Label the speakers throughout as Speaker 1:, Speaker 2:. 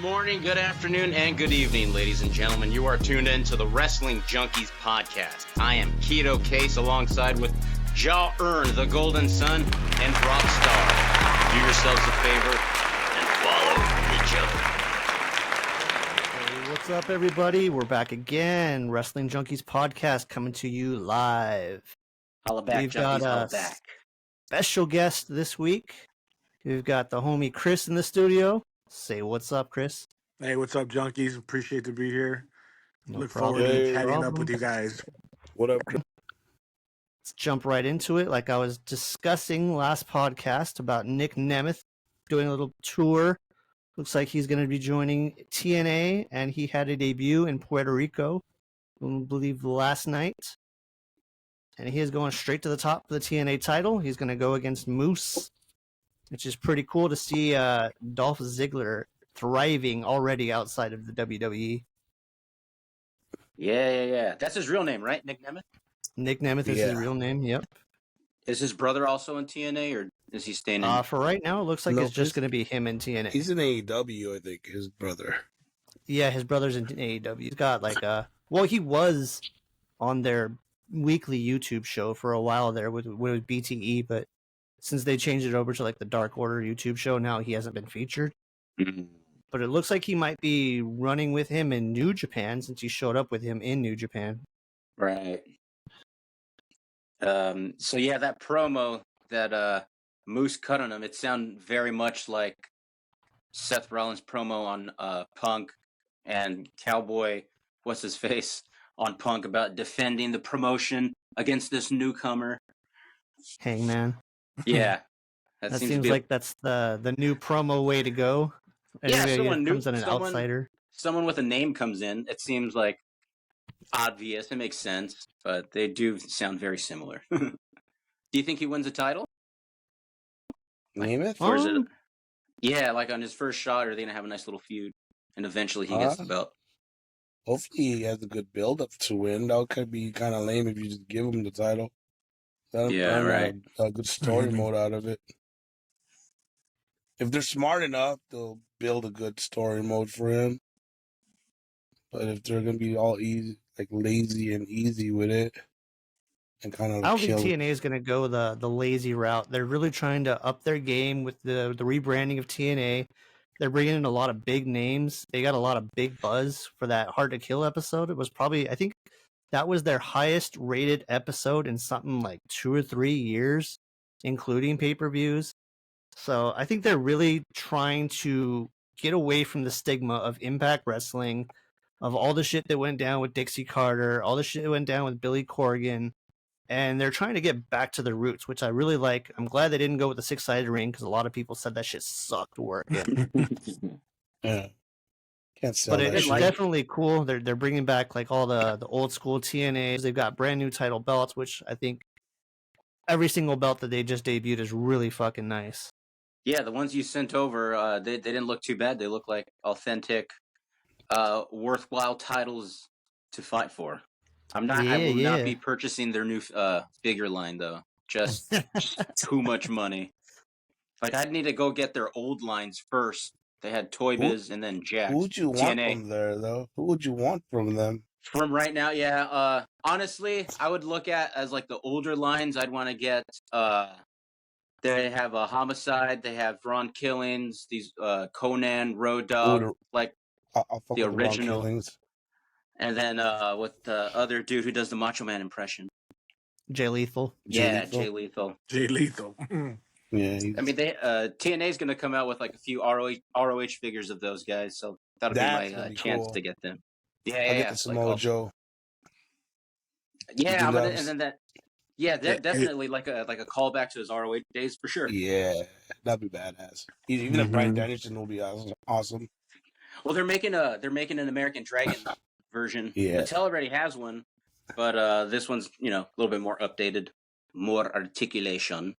Speaker 1: morning, good afternoon, and good evening, ladies and gentlemen. You are tuned in to the Wrestling Junkeez podcast. I am Keto Case alongside with Jaern, the Golden Sun, and Brocstarr. Do yourselves a favor and follow each other.
Speaker 2: Hey, what's up, everybody? We're back again. Wrestling Junkeez podcast coming to you live.
Speaker 1: Holla back,
Speaker 2: We've got
Speaker 1: Junkies, holla
Speaker 2: a
Speaker 1: back.
Speaker 2: special guest this week. We've got the homie Chris in the studio. Say what's up, Chris.
Speaker 3: Hey, what's up, Junkies? Appreciate to be here.
Speaker 2: No
Speaker 3: Look
Speaker 2: problem.
Speaker 3: forward to
Speaker 2: No
Speaker 3: chatting up
Speaker 2: problem.
Speaker 3: with you guys.
Speaker 4: What up, Chris?
Speaker 2: Let's jump right into it. Like I was discussing last podcast about Nick Nemeth doing a little tour. Looks like he's going to be joining TNA, and he had a debut in Puerto Rico, I believe, last night. And he is going straight to the top of the TNA title. He's going to go against Moose, which is pretty cool to see Dolph Ziggler thriving already outside of the WWE.
Speaker 1: Yeah. That's his real name, right? Nick Nemeth?
Speaker 2: Nick Nemeth is his real name, yep.
Speaker 1: Is his brother also in TNA, or is he staying in?
Speaker 2: For right now, it looks like it's just going to be him in TNA.
Speaker 4: He's in AEW, I think, his brother.
Speaker 2: Yeah, his brother's in AEW. He's got well, he was on their weekly YouTube show for a while there with BTE, but since they changed it over to like the Dark Order YouTube show, now he hasn't been featured.
Speaker 1: Mhm.
Speaker 2: But it looks like he might be running with him in New Japan since he showed up with him in New Japan.
Speaker 1: Right. So yeah, that promo that Moose cut on him, it sounded very much like Seth Rollins' promo on Punk and Cowboy, what's his face, on Punk about defending the promotion against this newcomer.
Speaker 2: Hangman.
Speaker 1: Yeah.
Speaker 2: That seems like that's the new promo way to go.
Speaker 1: Yeah,
Speaker 2: Anybody
Speaker 1: someone
Speaker 2: that
Speaker 1: new,
Speaker 2: comes in an outsider.
Speaker 1: someone with a name comes in. It seems like obvious. It makes sense, but they do sound very similar. Do you think he wins a title?
Speaker 4: Nemeth?
Speaker 1: Or is it? Yeah, like on his first shot, are they gonna have a nice little feud, and eventually he gets the belt?
Speaker 4: Hopefully he has a good build-up to win. That could be kind of lame if you just give him the title.
Speaker 1: Yeah, right.
Speaker 4: A good story mode out of it. If they're smart enough, they'll build a good story mode for him. But if they're gonna be all easy, like lazy and easy with it, and kind of
Speaker 2: I don't think TNA is going to go the lazy route. They're really trying to up their game with the rebranding of TNA. They're bringing in a lot of big names. They got a lot of big buzz for that Hard to Kill episode. It was probably, I think that was their highest rated episode in something like 2 or 3 years, including pay-per-views. So I think they're really trying to get away from the stigma of Impact Wrestling, of all the shit that went down with Dixie Carter, all the shit that went down with Billy Corgan. And they're trying to get back to the roots, which I really like. I'm glad they didn't go with the 6-sided ring because a lot of people said that shit sucked working.
Speaker 4: Yeah. Can't sell
Speaker 2: But
Speaker 4: that
Speaker 2: it's
Speaker 4: shit.
Speaker 2: definitely cool. They're bringing back like all the old school TNAs. They've got brand new title belts, which I think every single belt that they just debuted is really fucking nice.
Speaker 1: Yeah, the ones you sent over, they didn't look too bad. They look like authentic, worthwhile titles to fight for. I will not be purchasing their new figure line though. Just too much money. Like I'd need to go get their old lines first. They had Toy Biz and then Jax.
Speaker 4: Who would you want from there, though? Who would you want from them?
Speaker 1: From right now, yeah. Honestly, I would look at as like the older lines. I'd want to get. They have a Homicide. They have Ron Killings. These Conan, Road Dogg, like
Speaker 4: I'll fuck
Speaker 1: the
Speaker 4: with Ron
Speaker 1: original.
Speaker 4: Killings.
Speaker 1: And then with the other dude who does the Macho Man impression.
Speaker 2: Jay Lethal.
Speaker 1: Yeah, Jay Lethal.
Speaker 3: Jay Lethal.
Speaker 4: Yeah.
Speaker 1: I mean, TNA is going to come out with like a few ROH figures of those guys, so that'll be my chance to get them.
Speaker 4: I'll get the Samoa Joe.
Speaker 1: Yeah, and then that. Yeah, definitely like a callback to his ROH days for sure.
Speaker 4: Yeah, that'd be badass. Even if Bryan Danielson will be awesome.
Speaker 1: Well, they're making an American Dragon version.
Speaker 4: Yeah.
Speaker 1: Mattel already has one, but this one's a little bit more updated, more articulation.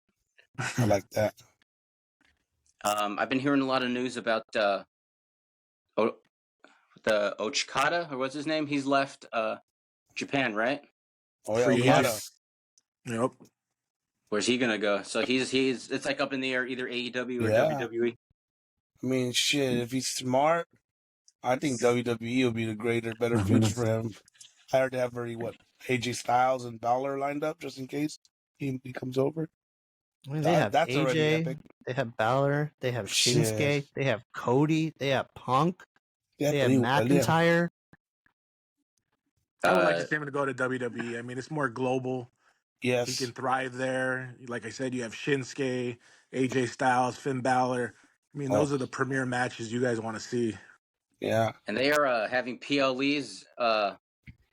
Speaker 4: I like that.
Speaker 1: I've been hearing a lot of news about the Ochikada, or what's his name? He's left Japan, right?
Speaker 4: Oh yeah,
Speaker 3: Yep.
Speaker 1: Where's he gonna go? So he's it's like up in the air, either AEW or WWE.
Speaker 4: I mean, shit. If he's smart, I think WWE will be the better fit for him. I heard they have AJ Styles and Balor lined up just in case he comes over.
Speaker 2: I mean, they have
Speaker 4: That's already
Speaker 2: AJ,
Speaker 4: epic.
Speaker 2: they have Balor, they have
Speaker 4: Shit.
Speaker 2: Shinsuke, they have Cody, they have Punk,
Speaker 4: Yeah,
Speaker 2: they have McIntyre.
Speaker 3: I would like to see him to go to WWE. I mean, it's more global.
Speaker 4: Yes.
Speaker 3: He can thrive there. Like I said, you have Shinsuke, AJ Styles, Finn Balor. I mean, those are the premier matches you guys want to see.
Speaker 4: Yeah.
Speaker 1: And they are having PLEs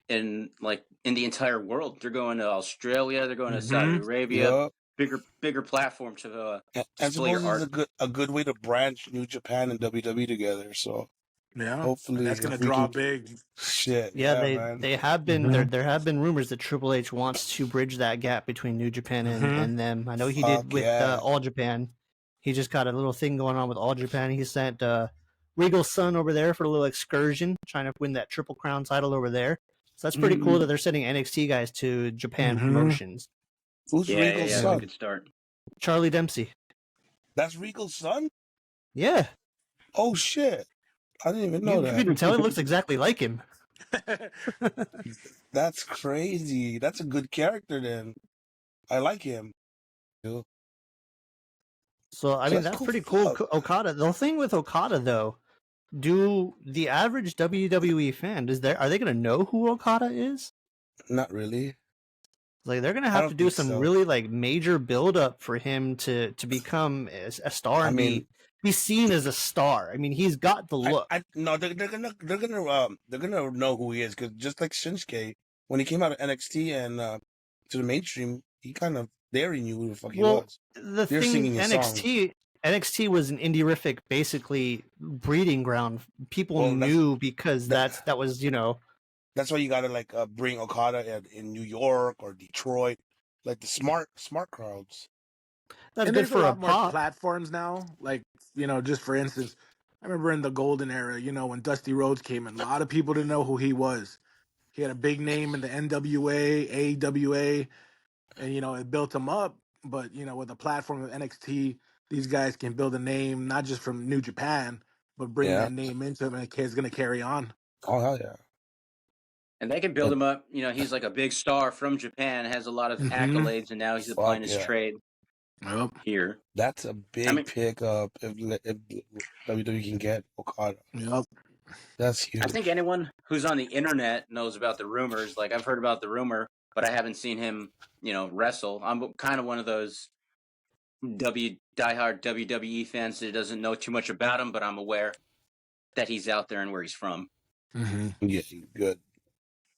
Speaker 1: in the entire world. They're going to Australia. They're going to Saudi Arabia.
Speaker 4: Yep.
Speaker 1: Bigger platform to
Speaker 4: I suppose
Speaker 1: your art.
Speaker 4: it's a good way to branch New Japan and WWE together. So
Speaker 3: yeah,
Speaker 4: hopefully
Speaker 3: and that's going to draw big.
Speaker 4: Shit.
Speaker 2: Yeah,
Speaker 4: man.
Speaker 2: they have been there have been rumors that Triple H wants to bridge that gap between New Japan and them. I know he did with All Japan. He just got a little thing going on with All Japan. He sent Regal's son over there for a little excursion, trying to win that Triple Crown title over there. So that's pretty cool that they're sending NXT guys to Japan promotions.
Speaker 4: Who's Regal's son?
Speaker 1: That's a good start.
Speaker 2: Charlie Dempsey.
Speaker 4: That's Regal's son?
Speaker 2: Yeah.
Speaker 4: Oh shit. I didn't even know that.
Speaker 2: You can tell he looks exactly like him.
Speaker 4: That's crazy. That's a good character then. I like him.
Speaker 2: So I mean that's pretty cool. Okada. The thing with Okada though, do the average WWE fan are they going to know who Okada is?
Speaker 4: Not really.
Speaker 2: Like they're going to have to do some really like major build up for him to become a star and be seen as a star. I mean, he's got the look.
Speaker 4: No, they're gonna know who he is because just like Shinsuke, when he came out of NXT and to the mainstream, they already knew who the fuck he was.
Speaker 2: The thing NXT was an indie-rific, basically breeding ground. People knew because that was
Speaker 4: That's why you gotta bring Okada in New York or Detroit, like the smart crowds.
Speaker 2: That's
Speaker 3: and
Speaker 2: good for
Speaker 3: a lot
Speaker 2: pop.
Speaker 3: more platforms now. Like just for instance, I remember in the golden era, when Dusty Rhodes came in, a lot of people didn't know who he was. He had a big name in the NWA, AWA, and it built him up. But with the platform of NXT, these guys can build a name not just from New Japan, but bring that name into him, and it's going to carry on.
Speaker 4: Oh hell yeah!
Speaker 1: And they can build him up. He's like a big star from Japan, has a lot of accolades, and now he's applying his trade here.
Speaker 4: That's a big pickup if WWE can get Okada.
Speaker 3: Yep.
Speaker 4: That's huge.
Speaker 1: I think anyone who's on the internet knows about the rumors. Like I've heard about the rumor, but I haven't seen him, wrestle. I'm kind of one of those diehard WWE fans that doesn't know too much about him, but I'm aware that he's out there and where he's from.
Speaker 4: Yeah, good.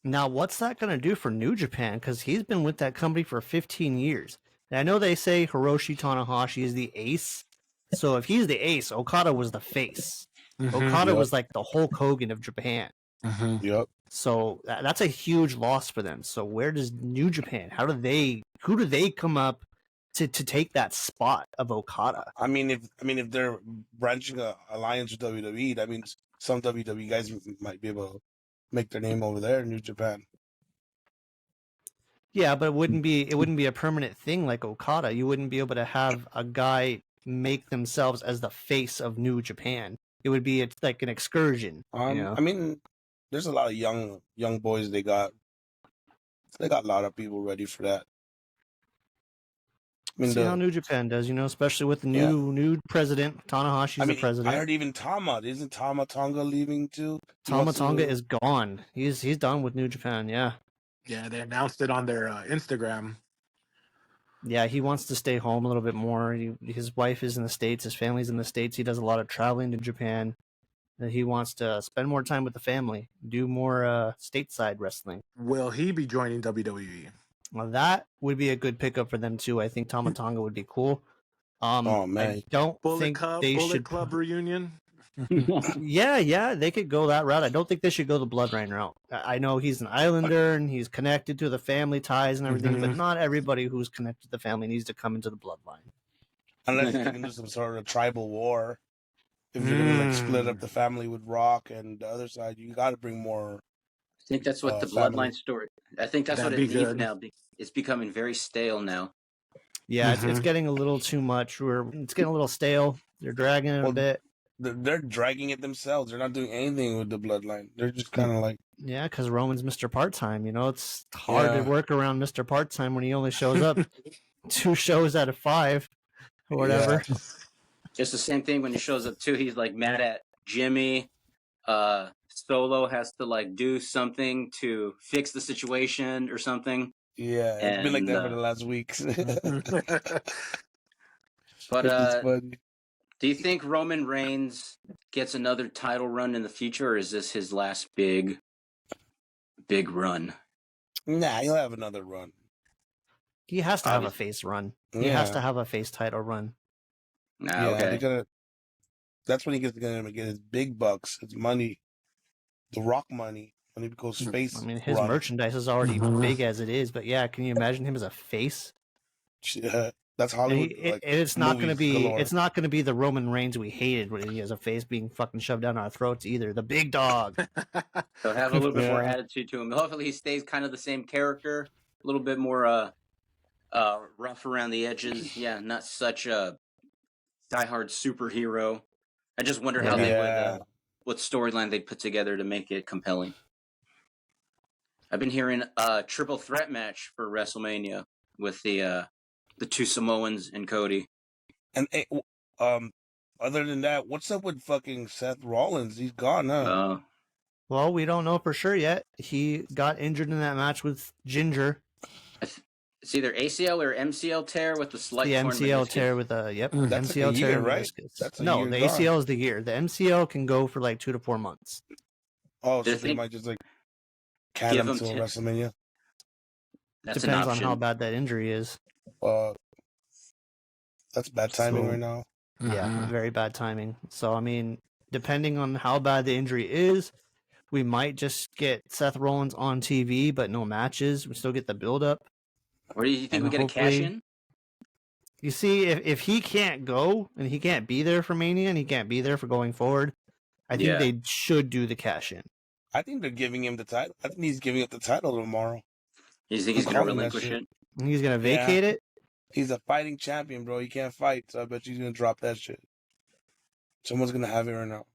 Speaker 2: Now, what's that going to do for New Japan? Because he's been with that company for 15 years. And I know they say Hiroshi Tanahashi is the ace. So if he's the ace, Okada was the face. Okada was like the Hulk Hogan of Japan.
Speaker 4: Yep.
Speaker 2: So that's a huge loss for them. So where does New Japan? Who do they come up to take that spot of Okada?
Speaker 4: I mean, if they're branching an alliance with WWE, that means some WWE guys might be able to make their name over there in New Japan.
Speaker 2: Yeah, but it wouldn't be a permanent thing like Okada. You wouldn't be able to have a guy make themselves as the face of New Japan. It would be like an excursion.
Speaker 4: I mean, there's a lot of young boys they got. They got a lot of people ready for that. I mean,
Speaker 2: see how New Japan does, especially with the new president. Tanahashi's the president.
Speaker 4: I heard even isn't Tama Tonga leaving too?
Speaker 2: Tama Tonga is gone. He's done with New Japan. Yeah.
Speaker 3: Yeah, they announced it on their Instagram.
Speaker 2: Yeah, he wants to stay home a little bit more. His wife is in the States. His family's in the States. He does a lot of traveling to Japan. And he wants to spend more time with the family, do more stateside wrestling.
Speaker 3: Will he be joining WWE?
Speaker 2: Well, that would be a good pickup for them too. I think Tama Tonga would be cool.
Speaker 4: Oh man,
Speaker 2: I don't think they should
Speaker 3: Club reunion.
Speaker 2: Yeah, they could go that route. I don't think they should go the Bloodline route. I know he's an Islander and he's connected to the family ties and everything, but not everybody who's connected to the family needs to come into the Bloodline.
Speaker 4: Unless you can do some sort of tribal war. If you're gonna split up the family with Rock and the other side, you got to bring more.
Speaker 1: I think that's what the Bloodline story. I think that's what it needs now. It's becoming very stale now.
Speaker 2: Yeah, it's getting a little too much. It's getting a little stale. They're dragging it a bit.
Speaker 4: they're dragging it themselves. They're not doing anything with the bloodline. They're just kind of like
Speaker 2: yeah, because Roman's Mr. Part-Time. It's hard to work around Mr. Part-Time when he only shows up 2 shows out of 5 or whatever.
Speaker 4: Yeah.
Speaker 1: Just the same thing when he shows up too. He's like mad at Jimmy. Solo has to like do something to fix the situation or something.
Speaker 4: Yeah, it's been like that for the last weeks.
Speaker 1: But do you think Roman Reigns gets another title run in the future, or is this his last big run?
Speaker 4: Nah, he'll have another run.
Speaker 2: He has to have a face run. He has to have a face title run.
Speaker 1: Nah, okay.
Speaker 4: That's when he's gonna get his big bucks, his money, the Rock money, when he goes face.
Speaker 2: I mean, his merchandise is already big as it is, but yeah, can you imagine him as a face?
Speaker 4: Yeah, that's Hollywood.
Speaker 2: It's not going to be. Galore. It's not going to be the Roman Reigns we hated when he has a face being fucking shoved down our throats either. The big dog.
Speaker 1: He'll have a little bit more attitude to him. Hopefully, he stays kind of the same character, a little bit more rough around the edges. Yeah, not such a diehard superhero. I just wonder how they would, what storyline they'd put together to make it compelling. I've been hearing a triple threat match for WrestleMania with the 2 Samoans and Cody.
Speaker 4: And other than that, what's up with fucking Seth Rollins? He's gone, huh?
Speaker 2: Well, we don't know for sure yet. He got injured in that match with Ginger.
Speaker 1: It's either ACL or MCL tear with the slight
Speaker 2: torn meniscus. The MCL tear with a
Speaker 4: That's
Speaker 2: MCL
Speaker 4: like a
Speaker 2: tear
Speaker 4: year, right?
Speaker 2: No, the ACL is the year. The MCL can go for like 2 to 4 months.
Speaker 4: Oh, so they might just like cat him to WrestleMania.
Speaker 2: Depends on how bad that injury is.
Speaker 4: That's bad timing right now.
Speaker 2: Yeah, very bad timing. So I mean, depending on how bad the injury is, we might just get Seth Rollins on TV, but no matches. We still get the build up.
Speaker 1: Or do you think we get a cash in?
Speaker 2: You see, if he can't go and he can't be there for Mania and he can't be there for going forward, I think they should do the cash in.
Speaker 4: I think they're giving him the title. I think he's giving up the title tomorrow.
Speaker 1: You think he's going to relinquish it?
Speaker 2: He's going to vacate it?
Speaker 4: He's a fighting champion, bro. He can't fight, so I bet he's going to drop that shit. Someone's going to have it right now.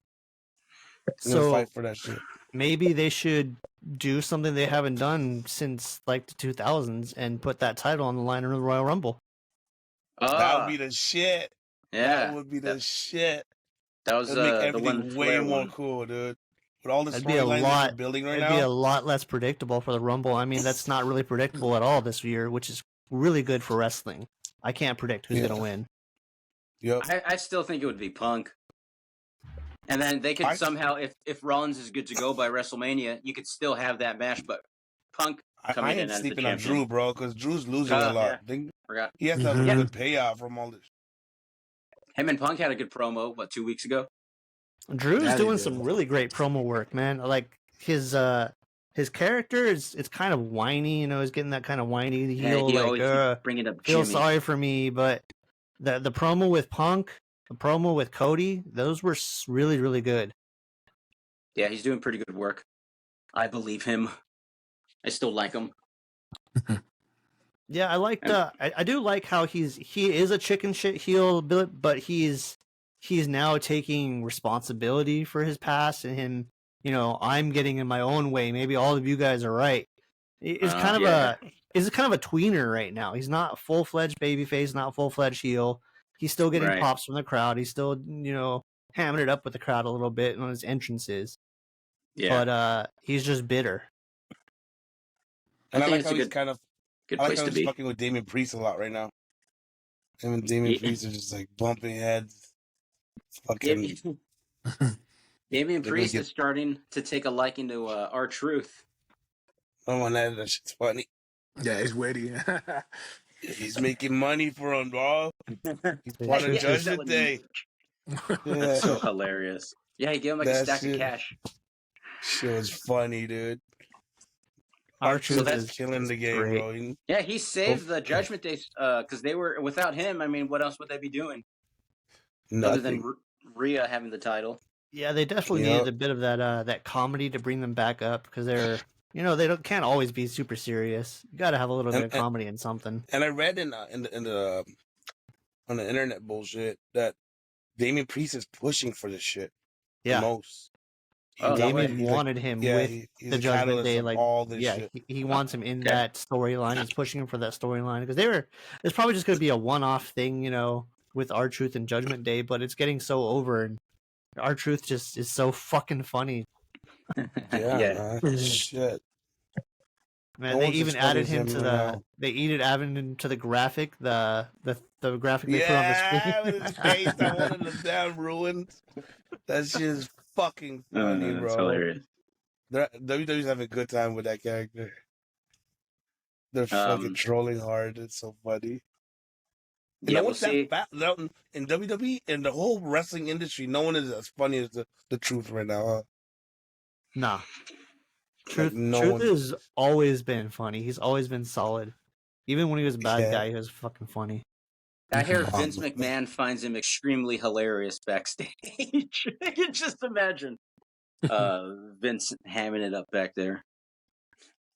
Speaker 4: He's going to fight for that shit.
Speaker 2: Maybe they should do something they haven't done since like the 2000s and put that title on the line in the Royal Rumble.
Speaker 4: That would be the shit.
Speaker 1: Yeah.
Speaker 4: That would be the shit.
Speaker 1: That was
Speaker 4: make everything way more cool, dude. With all the storylines they're building right now.
Speaker 2: It'd be a lot less predictable for the Rumble. I mean, that's not really predictable at all this year, which is really good for wrestling. I can't predict who's going to win.
Speaker 4: Yep.
Speaker 1: I still think it would be Punk. And then they could somehow, if Rollins is good to go by WrestleMania, you could still have that match, but Punk coming in as the champion.
Speaker 4: I ain't sleeping on Drew, bro, because Drew's losing a lot.
Speaker 1: Forgot.
Speaker 4: He has to have a good payout from all this.
Speaker 1: Him and Punk had a good promo, 2 weeks ago?
Speaker 2: Drew's doing some really great promo work, man. Like, his character it's kind of whiny, he's getting that kind of whiny heel,
Speaker 1: he always bringing up
Speaker 2: feel
Speaker 1: Jimmy.
Speaker 2: Sorry for me, but the promo with Punk, the promo with Cody, those were really, really good.
Speaker 1: Yeah, he's doing pretty good work. I believe him. I still like him.
Speaker 2: Yeah, I do like how he is a chicken shit heel, but he's now taking responsibility for his past and him, I'm getting in my own way. Maybe all of you guys are right. It's kind of a tweener right now. He's not full-fledged babyface, not full-fledged heel. He's still getting pops from the crowd. He's still, hamming it up with the crowd a little bit on his entrances. Yeah. But he's just bitter.
Speaker 4: And I like how he's kind of
Speaker 1: good place to be.
Speaker 4: Fucking with Damian Priest a lot right now. Him and Damian Priest are just like bumping heads. Fucking.
Speaker 1: Damian Priest is starting to take a liking to R-Truth.
Speaker 4: Oh, that shit's funny.
Speaker 3: Yeah, he's witty.
Speaker 4: He's making money for him, bro. He's part of Judgment Day.
Speaker 1: That's so hilarious. Yeah, he gave him a stack of cash.
Speaker 4: Shit was funny, dude.
Speaker 2: R-Truth
Speaker 4: is killing the game,
Speaker 2: great.
Speaker 4: Bro.
Speaker 1: Yeah, he saved the Judgment Day because they were without him. I mean, what else would they be doing?
Speaker 4: Nothing.
Speaker 1: Other than Rhea having the title.
Speaker 2: Yeah, they definitely needed a bit of that comedy to bring them back up because they're they can't always be super serious. You got to have a little bit of comedy in something.
Speaker 4: And I read in the on the internet bullshit that Damian Priest is pushing for this shit the
Speaker 2: Yeah.
Speaker 4: most.
Speaker 2: Damien wanted him with
Speaker 4: he's
Speaker 2: the
Speaker 4: a
Speaker 2: Judgment
Speaker 4: catalyst
Speaker 2: Day.
Speaker 4: of
Speaker 2: Like,
Speaker 4: all this shit.
Speaker 2: he wants him in that storyline. He's pushing him for that storyline because it's probably just going to be a one-off thing, with R-Truth and Judgment Day, but it's getting so over, and R-Truth just is so fucking funny.
Speaker 4: Yeah, man. Shit.
Speaker 2: Man,
Speaker 4: No
Speaker 2: they
Speaker 4: one's
Speaker 2: even
Speaker 4: as funny
Speaker 2: added
Speaker 4: as
Speaker 2: him
Speaker 4: him
Speaker 2: to
Speaker 4: right now.
Speaker 2: added him to the graphic, the graphic they put on the screen.
Speaker 4: Yeah, with his face, that one in the damn ruins. That shit is fucking funny, bro.
Speaker 1: That's hilarious.
Speaker 4: WWE's having a good time with that character. They're fucking trolling hard. It's so funny. And no one's that fat in WWE, in the whole wrestling industry. No one is as funny as the Truth right now, huh?
Speaker 2: Nah. Truth has always been funny. He's always been solid. Even when he was a bad guy, he was fucking funny.
Speaker 1: I hear Vince McMahon finds him extremely hilarious backstage. You can just imagine Vince hamming it up back there.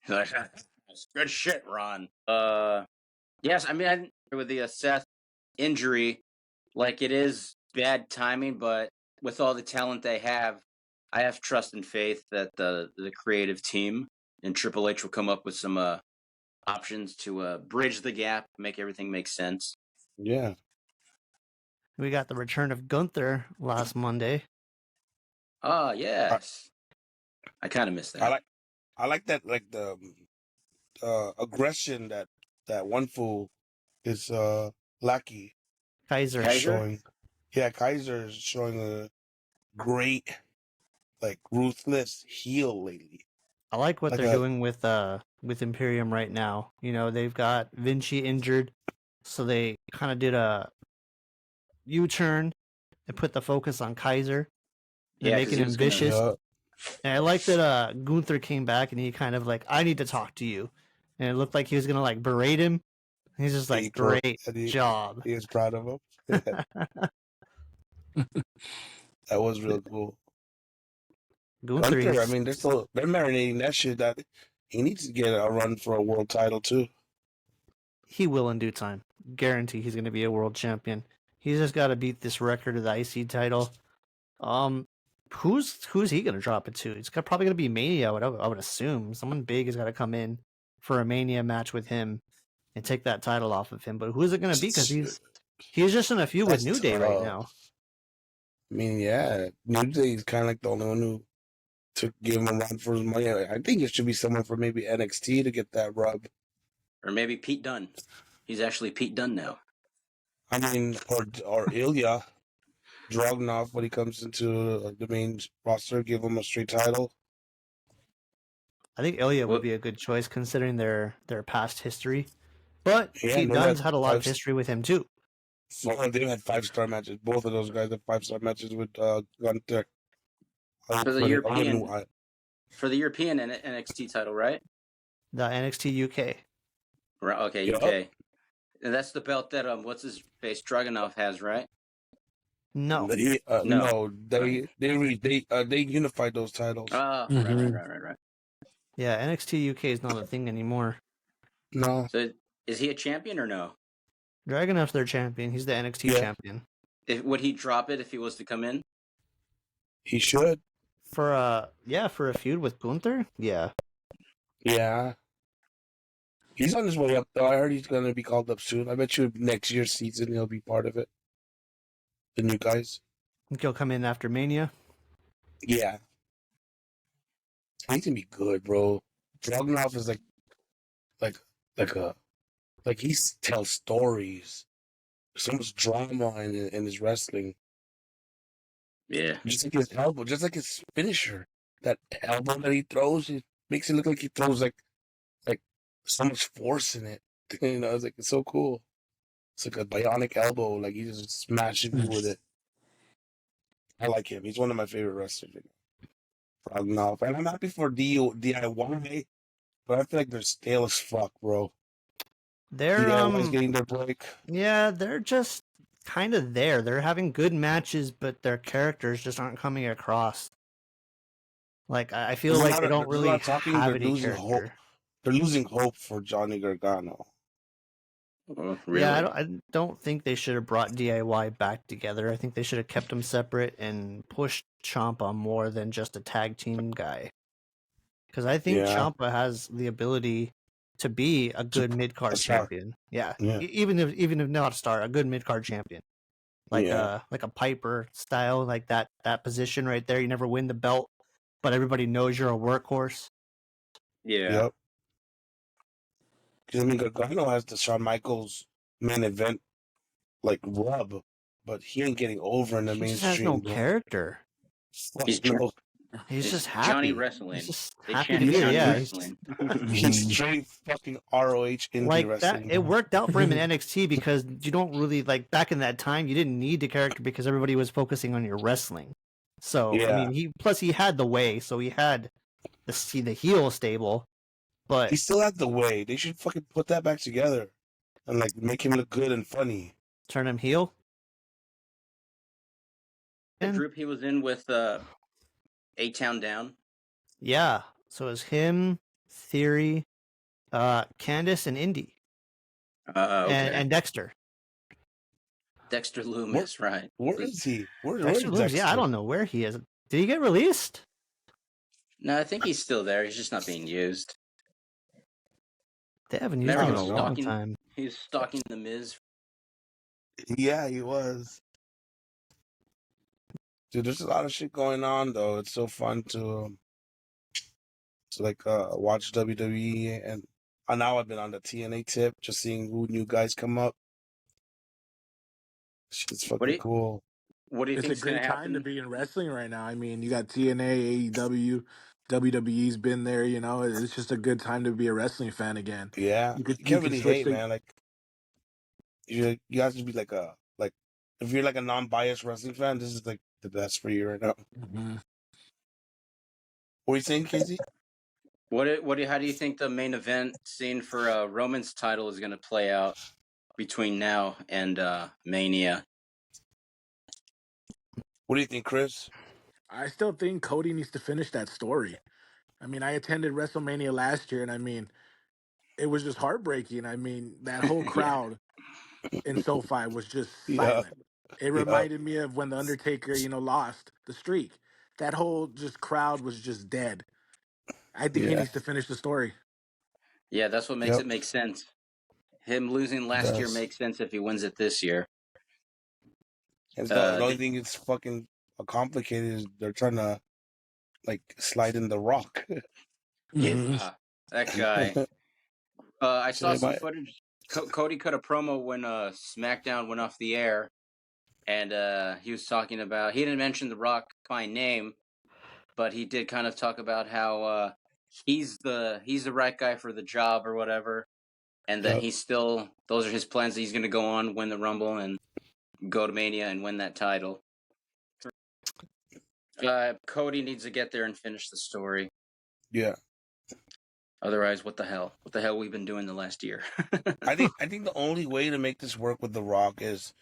Speaker 1: He's like, that's good shit, Ron. Yes, I mean, with the Seth injury, like, it is bad timing, but with all the talent they have, I have trust and faith that the creative team and Triple H will come up with some options to bridge the gap, make everything make sense.
Speaker 4: Yeah.
Speaker 2: We got the return of Gunther last Monday.
Speaker 1: Oh, yes. I kind of missed that.
Speaker 4: I like that, like the aggression that one fool is Lucky
Speaker 2: Kaiser
Speaker 4: showing. Yeah, Kaiser is showing a great, like, ruthless heel lately.
Speaker 2: I like what they're doing with Imperium right now. They've got Vinci injured, so they kind of did a U-turn and put the focus on Kaiser. They're making him vicious. And I like that Gunther came back and he kind of like, I need to talk to you. And it looked like he was going to like berate him. He's just like, great job.
Speaker 4: He is proud of him. That was real cool. Gunther, I mean, they're marinating that shit that he needs to get a run for a world title too.
Speaker 2: He will in due time. Guarantee he's going to be a world champion. He's just got to beat this record of the IC title. Who's he going to drop it to? It's probably going to be Mania. I would assume someone big has got to come in for a Mania match with him and take that title off of him. But who is it going to be? Because he's just in a feud with New Day right now.
Speaker 4: I mean, yeah, New Day is kind of like the only one who to give him a run for his money. I think it should be someone from maybe NXT to get that rub.
Speaker 1: Or maybe Pete Dunne. He's actually Pete Dunne now.
Speaker 4: I mean, or Ilya Dragunov when he comes into the main roster, give him a straight title.
Speaker 2: I think Ilya would be a good choice considering their past history. But Pete Dunne's had a lot of history with him too.
Speaker 4: They've had 5-star matches. Both of those guys have 5-star matches with Gunther.
Speaker 1: For the European NXT title, right?
Speaker 2: The NXT UK.
Speaker 1: Right. Okay, UK. And that's the belt that what's his face Dragunov has, right?
Speaker 2: No.
Speaker 4: No. They unified those titles.
Speaker 1: Right.
Speaker 2: Yeah, NXT UK is not a thing anymore.
Speaker 4: No.
Speaker 1: So is he a champion or no?
Speaker 2: Dragunov's their champion. He's the NXT champion.
Speaker 1: Would he drop it if he was to come in?
Speaker 4: He should.
Speaker 2: For a feud with Gunther? Yeah.
Speaker 4: Yeah. He's on his way up, though. I heard he's going to be called up soon. I bet you next year's season he'll be part of it. The new guys.
Speaker 2: Think he'll come in after Mania?
Speaker 4: Yeah. He's going to be good, bro. Dragunov is like he tells stories. So much drama in his wrestling.
Speaker 1: Yeah.
Speaker 4: Just like his elbow, just like his finisher. That elbow that he throws, it makes it look like he throws like so much force in it. It's so cool. It's like a bionic elbow, like he just smashing you with it. I like him. He's one of my favorite wrestlers. And I'm happy for DIY, but I feel like they're stale as fuck, bro.
Speaker 2: They're
Speaker 4: getting their break.
Speaker 2: Yeah, they're just kind of there. They're having good matches, but their characters just aren't coming across. Like I feel like they don't really have any character.
Speaker 4: They're losing hope for Johnny Gargano.
Speaker 1: Really?
Speaker 2: Yeah, I don't think they should have brought DIY back together. I think they should have kept them separate and pushed Ciampa more than just a tag team guy. Because I think Ciampa has the ability to be a good mid card champion. Yeah, even if not a star, a good mid card champion, like a Piper style, like that position right there. You never win the belt, but everybody knows you're a workhorse.
Speaker 1: Yeah.
Speaker 4: Yep. Because I mean, Gargano has the Shawn Michaels main event like rub, but he ain't getting over in the mainstream.
Speaker 2: He just has no character. He's just happy.
Speaker 1: Johnny Wrestling.
Speaker 2: He's just
Speaker 1: they
Speaker 2: happy to be there. Yeah,
Speaker 4: he's straight fucking ROH indie
Speaker 2: like
Speaker 4: wrestling.
Speaker 2: That, it worked out for him in NXT because you don't really like back in that time. You didn't need the character because everybody was focusing on your wrestling. So I mean, he had the way, so he had the heel stable, but
Speaker 4: he still had the way. They should fucking put that back together and like make him look good and funny.
Speaker 2: Turn him heel.
Speaker 1: The group he was in with A-Town Down.
Speaker 2: Yeah, so it was him, Theory, Candice, and Indy, and Dexter.
Speaker 1: Dexter Loomis, right?
Speaker 4: Where is he?
Speaker 2: Dexter Loomis? Yeah, I don't know where he is. Did he get released?
Speaker 1: No, I think he's still there. He's just not being used.
Speaker 2: They haven't used him in a long time.
Speaker 1: He's stalking the Miz.
Speaker 4: Yeah, he was. Dude, there's a lot of shit going on though. It's so fun to watch WWE, and now I've been on the TNA tip, just seeing who new guys come up. Shit's fucking cool.
Speaker 1: What do you think?
Speaker 3: It's a great time to be in wrestling right now. I mean, you got TNA, AEW, WWE's been there. You know, it's just a good time to be a wrestling fan again.
Speaker 4: Yeah, you can't really hate, man. Like, you have to be like if you're like a non-biased wrestling fan, this is like the best for you right now.
Speaker 3: Mm-hmm.
Speaker 4: What are you saying, Casey?
Speaker 1: How do you think the main event scene for Roman's title is going to play out between now and Mania?
Speaker 4: What do you think, Chris?
Speaker 3: I still think Cody needs to finish that story. I mean, I attended WrestleMania last year, and I mean, it was just heartbreaking. I mean, that whole crowd in SoFi was just silent. It reminded me of when The Undertaker, lost the streak. That whole just crowd was just dead. I think he needs to finish the story.
Speaker 1: Yeah, that's what makes it make sense. Him losing last year makes sense if he wins it this year.
Speaker 4: And the only thing that's fucking complicated is they're trying to like slide in The Rock.
Speaker 1: Yeah, that guy. I saw some footage. Cody cut a promo when SmackDown went off the air, and he was talking about. He didn't mention The Rock by name, but he did kind of talk about how he's the right guy for the job or whatever, and that he's still. Those are his plans. That he's going to go on, win the Rumble, and go to Mania and win that title. Cody needs to get there and finish the story.
Speaker 4: Yeah.
Speaker 1: Otherwise, what the hell? What the hell we've been doing the last year?
Speaker 4: I think the only way to make this work with The Rock is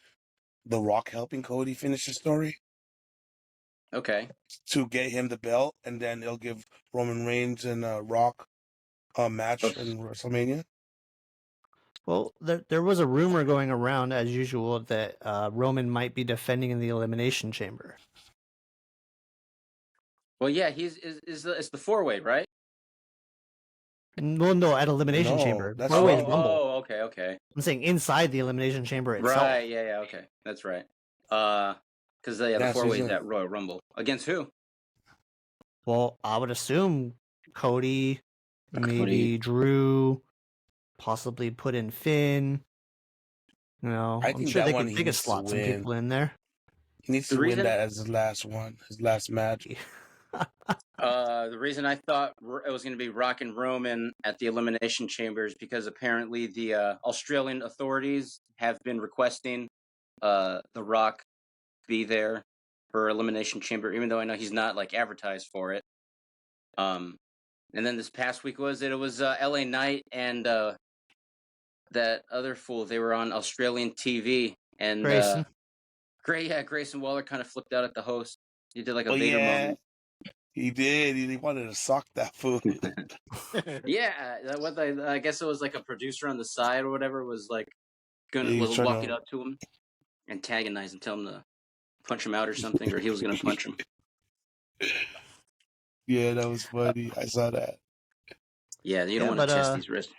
Speaker 4: The Rock helping Cody finish the story.
Speaker 1: Okay.
Speaker 4: To get him the belt, and then they'll give Roman Reigns and Rock a match in WrestleMania.
Speaker 2: Well, there was a rumor going around, as usual, that Roman might be defending in the Elimination Chamber.
Speaker 1: Well, yeah, it's the 4-way, right?
Speaker 2: Well, no, at Elimination Chamber.
Speaker 1: That's Rumble. Oh, okay.
Speaker 2: I'm saying inside the Elimination Chamber itself.
Speaker 1: Right, yeah, okay. That's right. Because the 4-way is at Royal Rumble. Against who?
Speaker 2: Well, I would assume Cody, maybe Drew, possibly put in Finn. I'm sure they could take slot some people in there.
Speaker 4: He needs to win that as his last one, his last match.
Speaker 1: The reason I thought it was going to be Rock and Roman at the Elimination Chamber is because apparently the Australian authorities have been requesting The Rock be there for Elimination Chamber, even though I know he's not like advertised for it. And then this past week it was LA Knight and that other fool. They were on Australian TV, and Grayson Waller kind of flipped out at the host. He did like a Vader moment.
Speaker 4: He did. He wanted to sock that fool.
Speaker 1: Yeah, I guess it was like a producer on the side or whatever was like was walking up to him, antagonize him, tell him to punch him out or something, or he was gonna punch him.
Speaker 4: Yeah, that was funny. I saw that.
Speaker 1: Yeah, you don't want to test these risks.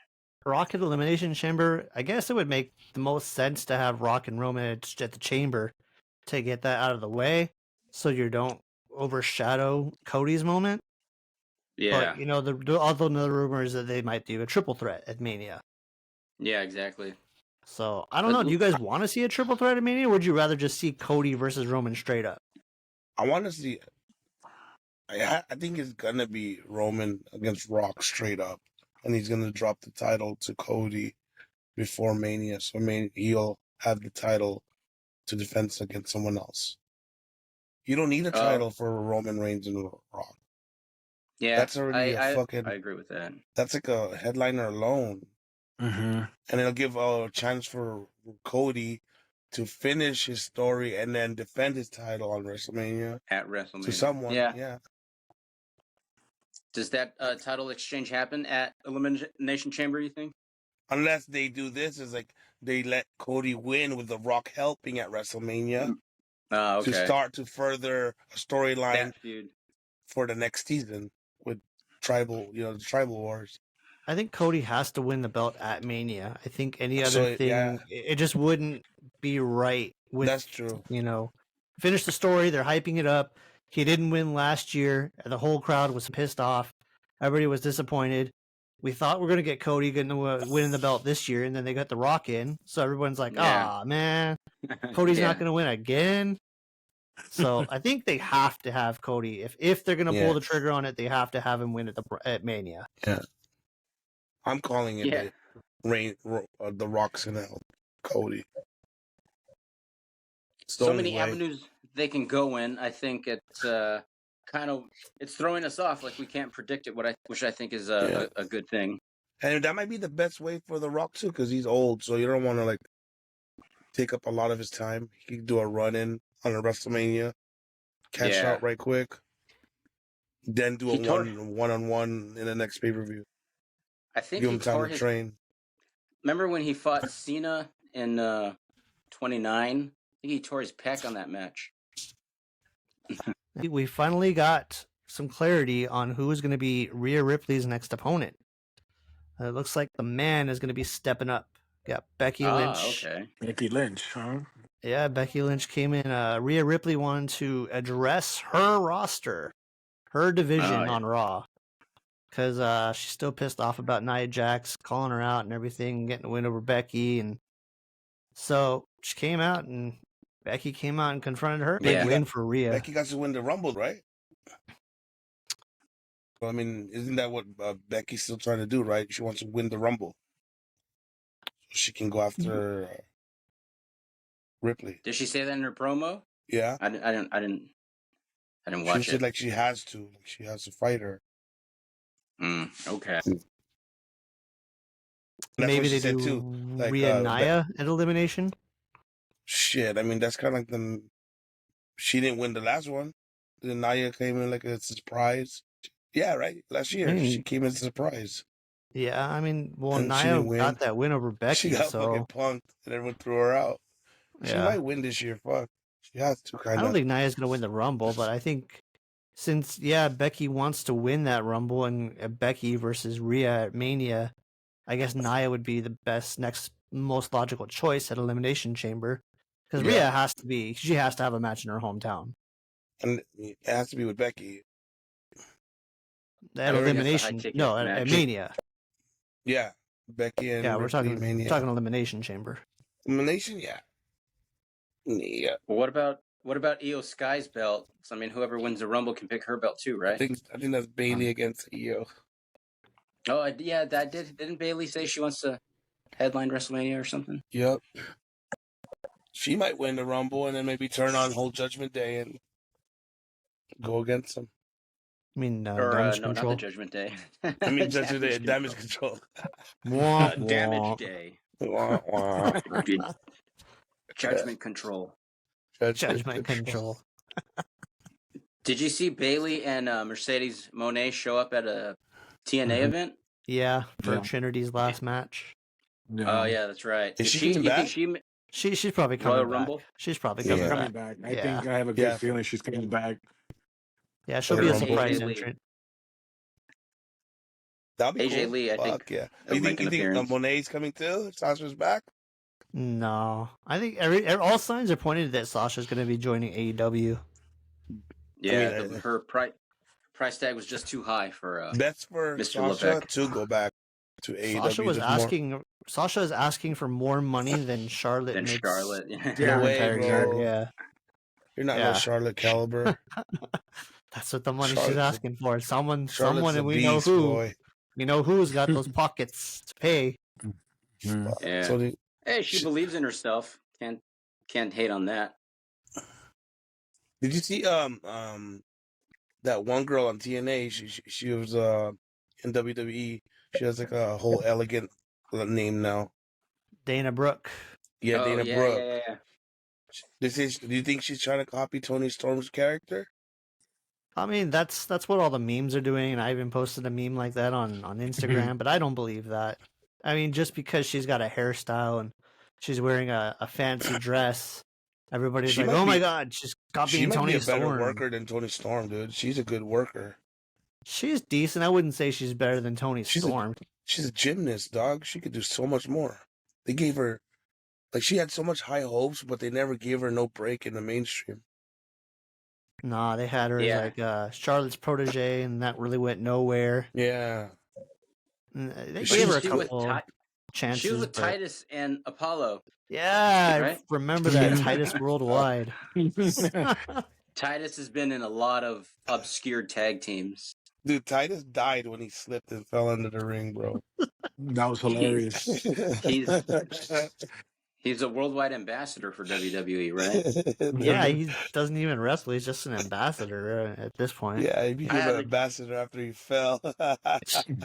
Speaker 2: Rock at Elimination Chamber, I guess it would make the most sense to have Rock and Roman at the Chamber to get that out of the way so you don't overshadow Cody's moment.
Speaker 1: Yeah.
Speaker 2: But, although the rumors that they might do a triple threat at Mania.
Speaker 1: Yeah, exactly.
Speaker 2: So, I don't know. Do you guys want to see a triple threat at Mania, or would you rather just see Cody versus Roman straight up?
Speaker 4: I want to see... I think it's going to be Roman against Rock straight up. And he's going to drop the title to Cody before Mania. So, he'll have the title to defend against someone else. You don't need a title for Roman Reigns and Rock.
Speaker 1: Yeah,
Speaker 4: that's already
Speaker 1: I agree with that.
Speaker 4: That's like a headliner alone.
Speaker 3: Mm-hmm.
Speaker 4: And it'll give a chance for Cody to finish his story and then defend his title on WrestleMania.
Speaker 1: At WrestleMania.
Speaker 4: To someone, yeah.
Speaker 1: Does that title exchange happen at Elimination Chamber, you think?
Speaker 4: Unless they do this, is like they let Cody win with The Rock helping at WrestleMania to start to further a storyline for the next season with the Tribal Wars.
Speaker 2: I think Cody has to win the belt at Mania. I think any other thing, it just wouldn't be right.
Speaker 4: That's true.
Speaker 2: Finish the story. They're hyping it up. He didn't win last year. The whole crowd was pissed off. Everybody was disappointed. We thought we were going to get Cody winning the belt this year, and then they got The Rock in. So everyone's like, man, Cody's not going to win again. So I think they have to have Cody. If they're going to pull the trigger on it, they have to have him win at Mania.
Speaker 4: Yeah. I'm calling it The Rock's going to help Cody.
Speaker 1: So many avenues they can go in. I think it's it's throwing us off. Like we can't predict it, which I think is a good thing.
Speaker 4: And that might be the best way for The Rock too, because he's old, so you don't want to take up a lot of his time. He can do a run-in on a WrestleMania, cash out right quick, then do a one-on-one in the next pay-per-view.
Speaker 1: I think
Speaker 4: give him time to train. Remember
Speaker 1: when he fought Cena in 29? I think he tore his pec on that match.
Speaker 2: We finally got some clarity on who is going to be Rhea Ripley's next opponent. It looks like the man is going to be stepping up. Got Becky Lynch.
Speaker 3: Okay. Becky Lynch, huh?
Speaker 2: Yeah, Becky Lynch came in. Rhea Ripley wanted to address her roster, her division on Raw. Because she's still pissed off about Nia Jax calling her out and everything, getting a win over Becky. And so she came out, and Becky came out and confronted her. Big win for Rhea.
Speaker 4: Becky got to win the Rumble, right? Well, I mean, isn't that what Becky's still trying to do, right? She wants to win the Rumble. So she can go after Ripley.
Speaker 1: Did she say that in her promo?
Speaker 4: Yeah.
Speaker 1: I didn't watch it.
Speaker 4: She said she has to. She has to fight her.
Speaker 1: Okay.
Speaker 2: Maybe they do too. Rhea Nia at elimination.
Speaker 4: Shit, I mean that's kind of like she didn't win the last one. Then Nia came in like a surprise. Yeah, right. Last year she came in as a surprise.
Speaker 2: Yeah, I mean, Nia got that win over Becky.
Speaker 4: She got fucking punked, and everyone threw her out. She might win this year. Fuck, she has to.
Speaker 2: I don't think Nia's gonna win the Rumble, but I think. Since, Becky wants to win that Rumble and Becky versus Rhea at Mania, I guess Nia would be the next most logical choice at Elimination Chamber. Because Rhea she has to have a match in her hometown.
Speaker 4: And it has to be with Becky.
Speaker 2: At Elimination, at Mania.
Speaker 4: Yeah, Becky and
Speaker 2: we're talking Elimination Chamber.
Speaker 4: Elimination, yeah.
Speaker 1: Well, what about Io Sky's belt? So, I mean, whoever wins the Rumble can pick her belt too, right?
Speaker 4: I think that's Bayley against Io.
Speaker 1: Oh, yeah, that didn't Bayley say she wants to headline WrestleMania or something?
Speaker 4: Yep. She might win the Rumble and then maybe turn on whole Judgment Day and go against him.
Speaker 2: I mean,
Speaker 1: Damage Control. Not the Judgment Day.
Speaker 4: I mean, Judgment Day, Damage Control.
Speaker 1: Damage Day. Judgment Control.
Speaker 2: Judgment Control.
Speaker 1: Did you see Bayley and Mercedes Moné show up at a TNA event?
Speaker 2: Yeah, for Trinity's last match.
Speaker 1: Oh yeah, that's right.
Speaker 4: Is she coming
Speaker 1: You
Speaker 4: back?
Speaker 1: think
Speaker 2: She's probably
Speaker 1: Royal
Speaker 2: coming back.
Speaker 1: Rumble?
Speaker 2: She's probably
Speaker 3: She's
Speaker 2: coming
Speaker 3: coming
Speaker 2: back.
Speaker 3: back. I think I have a good feeling she's coming back.
Speaker 2: Yeah, she'll
Speaker 4: The
Speaker 2: be a
Speaker 4: Rumble.
Speaker 2: surprise
Speaker 1: AJ Lee.
Speaker 2: entrant.
Speaker 4: That'll be
Speaker 1: AJ
Speaker 4: cool.
Speaker 1: Lee, I think.
Speaker 4: Fuck yeah.
Speaker 1: He'll
Speaker 4: You
Speaker 1: make
Speaker 4: think
Speaker 1: an appearance.
Speaker 4: Monet's coming too? If Sasha's back?
Speaker 2: No, I think all signs are pointing that Sasha's going to be joining AEW.
Speaker 1: Yeah,
Speaker 4: I mean,
Speaker 1: her price tag was just too high for
Speaker 4: best for
Speaker 1: Mr.
Speaker 4: Sasha
Speaker 1: Levesque.
Speaker 4: to go back to AEW.
Speaker 2: Sasha is asking for more money than Charlotte
Speaker 1: Than
Speaker 2: makes.
Speaker 1: Charlotte.
Speaker 3: Yeah,
Speaker 4: No way,
Speaker 2: entire
Speaker 4: bro.
Speaker 2: year. Yeah,
Speaker 4: You're not no Charlotte caliber.
Speaker 2: that's what the money she's asking for. Someone, and we
Speaker 4: beast,
Speaker 2: know who.
Speaker 4: Boy.
Speaker 2: We know who's got those pockets to pay.
Speaker 1: Yeah.
Speaker 4: So
Speaker 1: hey, she believes in herself. Can't hate on that.
Speaker 4: did you see that one girl on TNA? She was in WWE. She has like a whole elegant name now.
Speaker 2: Dana Brooke.
Speaker 4: Yeah, Dana Brooke.
Speaker 1: Yeah.
Speaker 4: Do you think she's trying to copy Tony Storm's character?
Speaker 2: I mean, that's what all the memes are doing, and I even posted a meme like that on Instagram, but I don't believe that. I mean, just because she's got a hairstyle and she's wearing a fancy dress, everybody's like, "Oh my god, she's copying Tony Storm."
Speaker 4: She might be a better worker than Tony Storm, dude. She's a good worker.
Speaker 2: She's decent. I wouldn't say she's better than Tony Storm.
Speaker 4: She's a gymnast, dog. She could do so much more. They gave her, like, she had so much high hopes, but they never gave her no break in the mainstream.
Speaker 2: Nah, they had her as like Charlotte's protege, and that really went nowhere.
Speaker 4: Yeah.
Speaker 2: They gave her a couple chances.
Speaker 1: She was with Titus and Apollo.
Speaker 2: Yeah,
Speaker 1: right?
Speaker 2: I remember that. Titus Worldwide.
Speaker 1: Titus has been in a lot of obscure tag teams.
Speaker 4: Dude, Titus died when he slipped and fell into the ring, bro.
Speaker 3: That was hilarious.
Speaker 1: He's a worldwide ambassador for WWE, right?
Speaker 2: Yeah, he doesn't even wrestle. He's just an ambassador at this point.
Speaker 4: Yeah, he became an ambassador after he fell.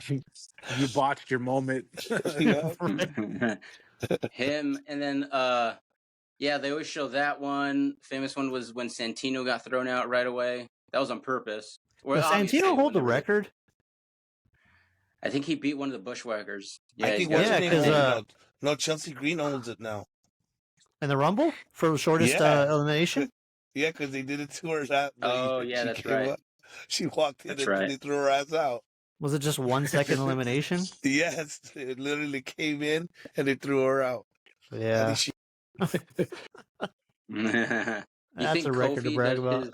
Speaker 3: You botched your moment.
Speaker 1: Him, and then, they always show that one. Famous one was when Santino got thrown out right away. That was on purpose.
Speaker 2: Does Santino hold the record?
Speaker 1: I think he beat one of the Bushwhackers.
Speaker 4: Yeah, I think because no, Chelsea Green owns it now.
Speaker 2: In the Rumble for the shortest elimination.
Speaker 4: Yeah, because they did it to her. That's
Speaker 1: right.
Speaker 4: She walked in and they threw her ass out.
Speaker 2: Was it just 1 second elimination?
Speaker 4: Yes, it literally came in and they threw her out.
Speaker 2: Yeah.
Speaker 1: That's
Speaker 2: a record to brag about.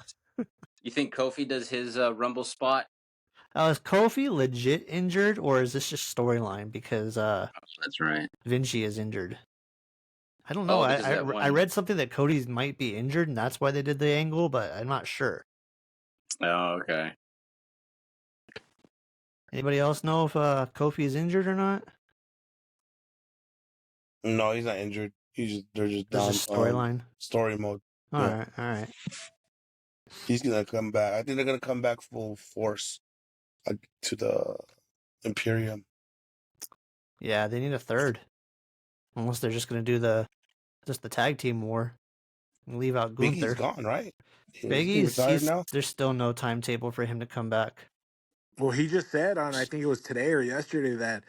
Speaker 1: You think Kofi does his Rumble spot?
Speaker 2: Is Kofi legit injured, or is this just storyline because
Speaker 1: that's right.
Speaker 2: Vinci is injured? I don't know. I read something that Cody's might be injured, and that's why they did the angle, but I'm not sure.
Speaker 1: Oh, okay.
Speaker 2: Anybody else know if Kofi is injured or not?
Speaker 4: No, he's not injured. They're just down
Speaker 2: storyline,
Speaker 4: story mode.
Speaker 2: All right.
Speaker 4: He's gonna come back. I think they're gonna come back full force to the Imperium.
Speaker 2: Yeah, they need a third. Unless they're just gonna do the tag team war and leave out Gunther.
Speaker 4: Biggie's gone, right?
Speaker 2: Biggie's now. There's still no timetable for him to come back.
Speaker 3: Well, he just said on, I think it was today or yesterday, that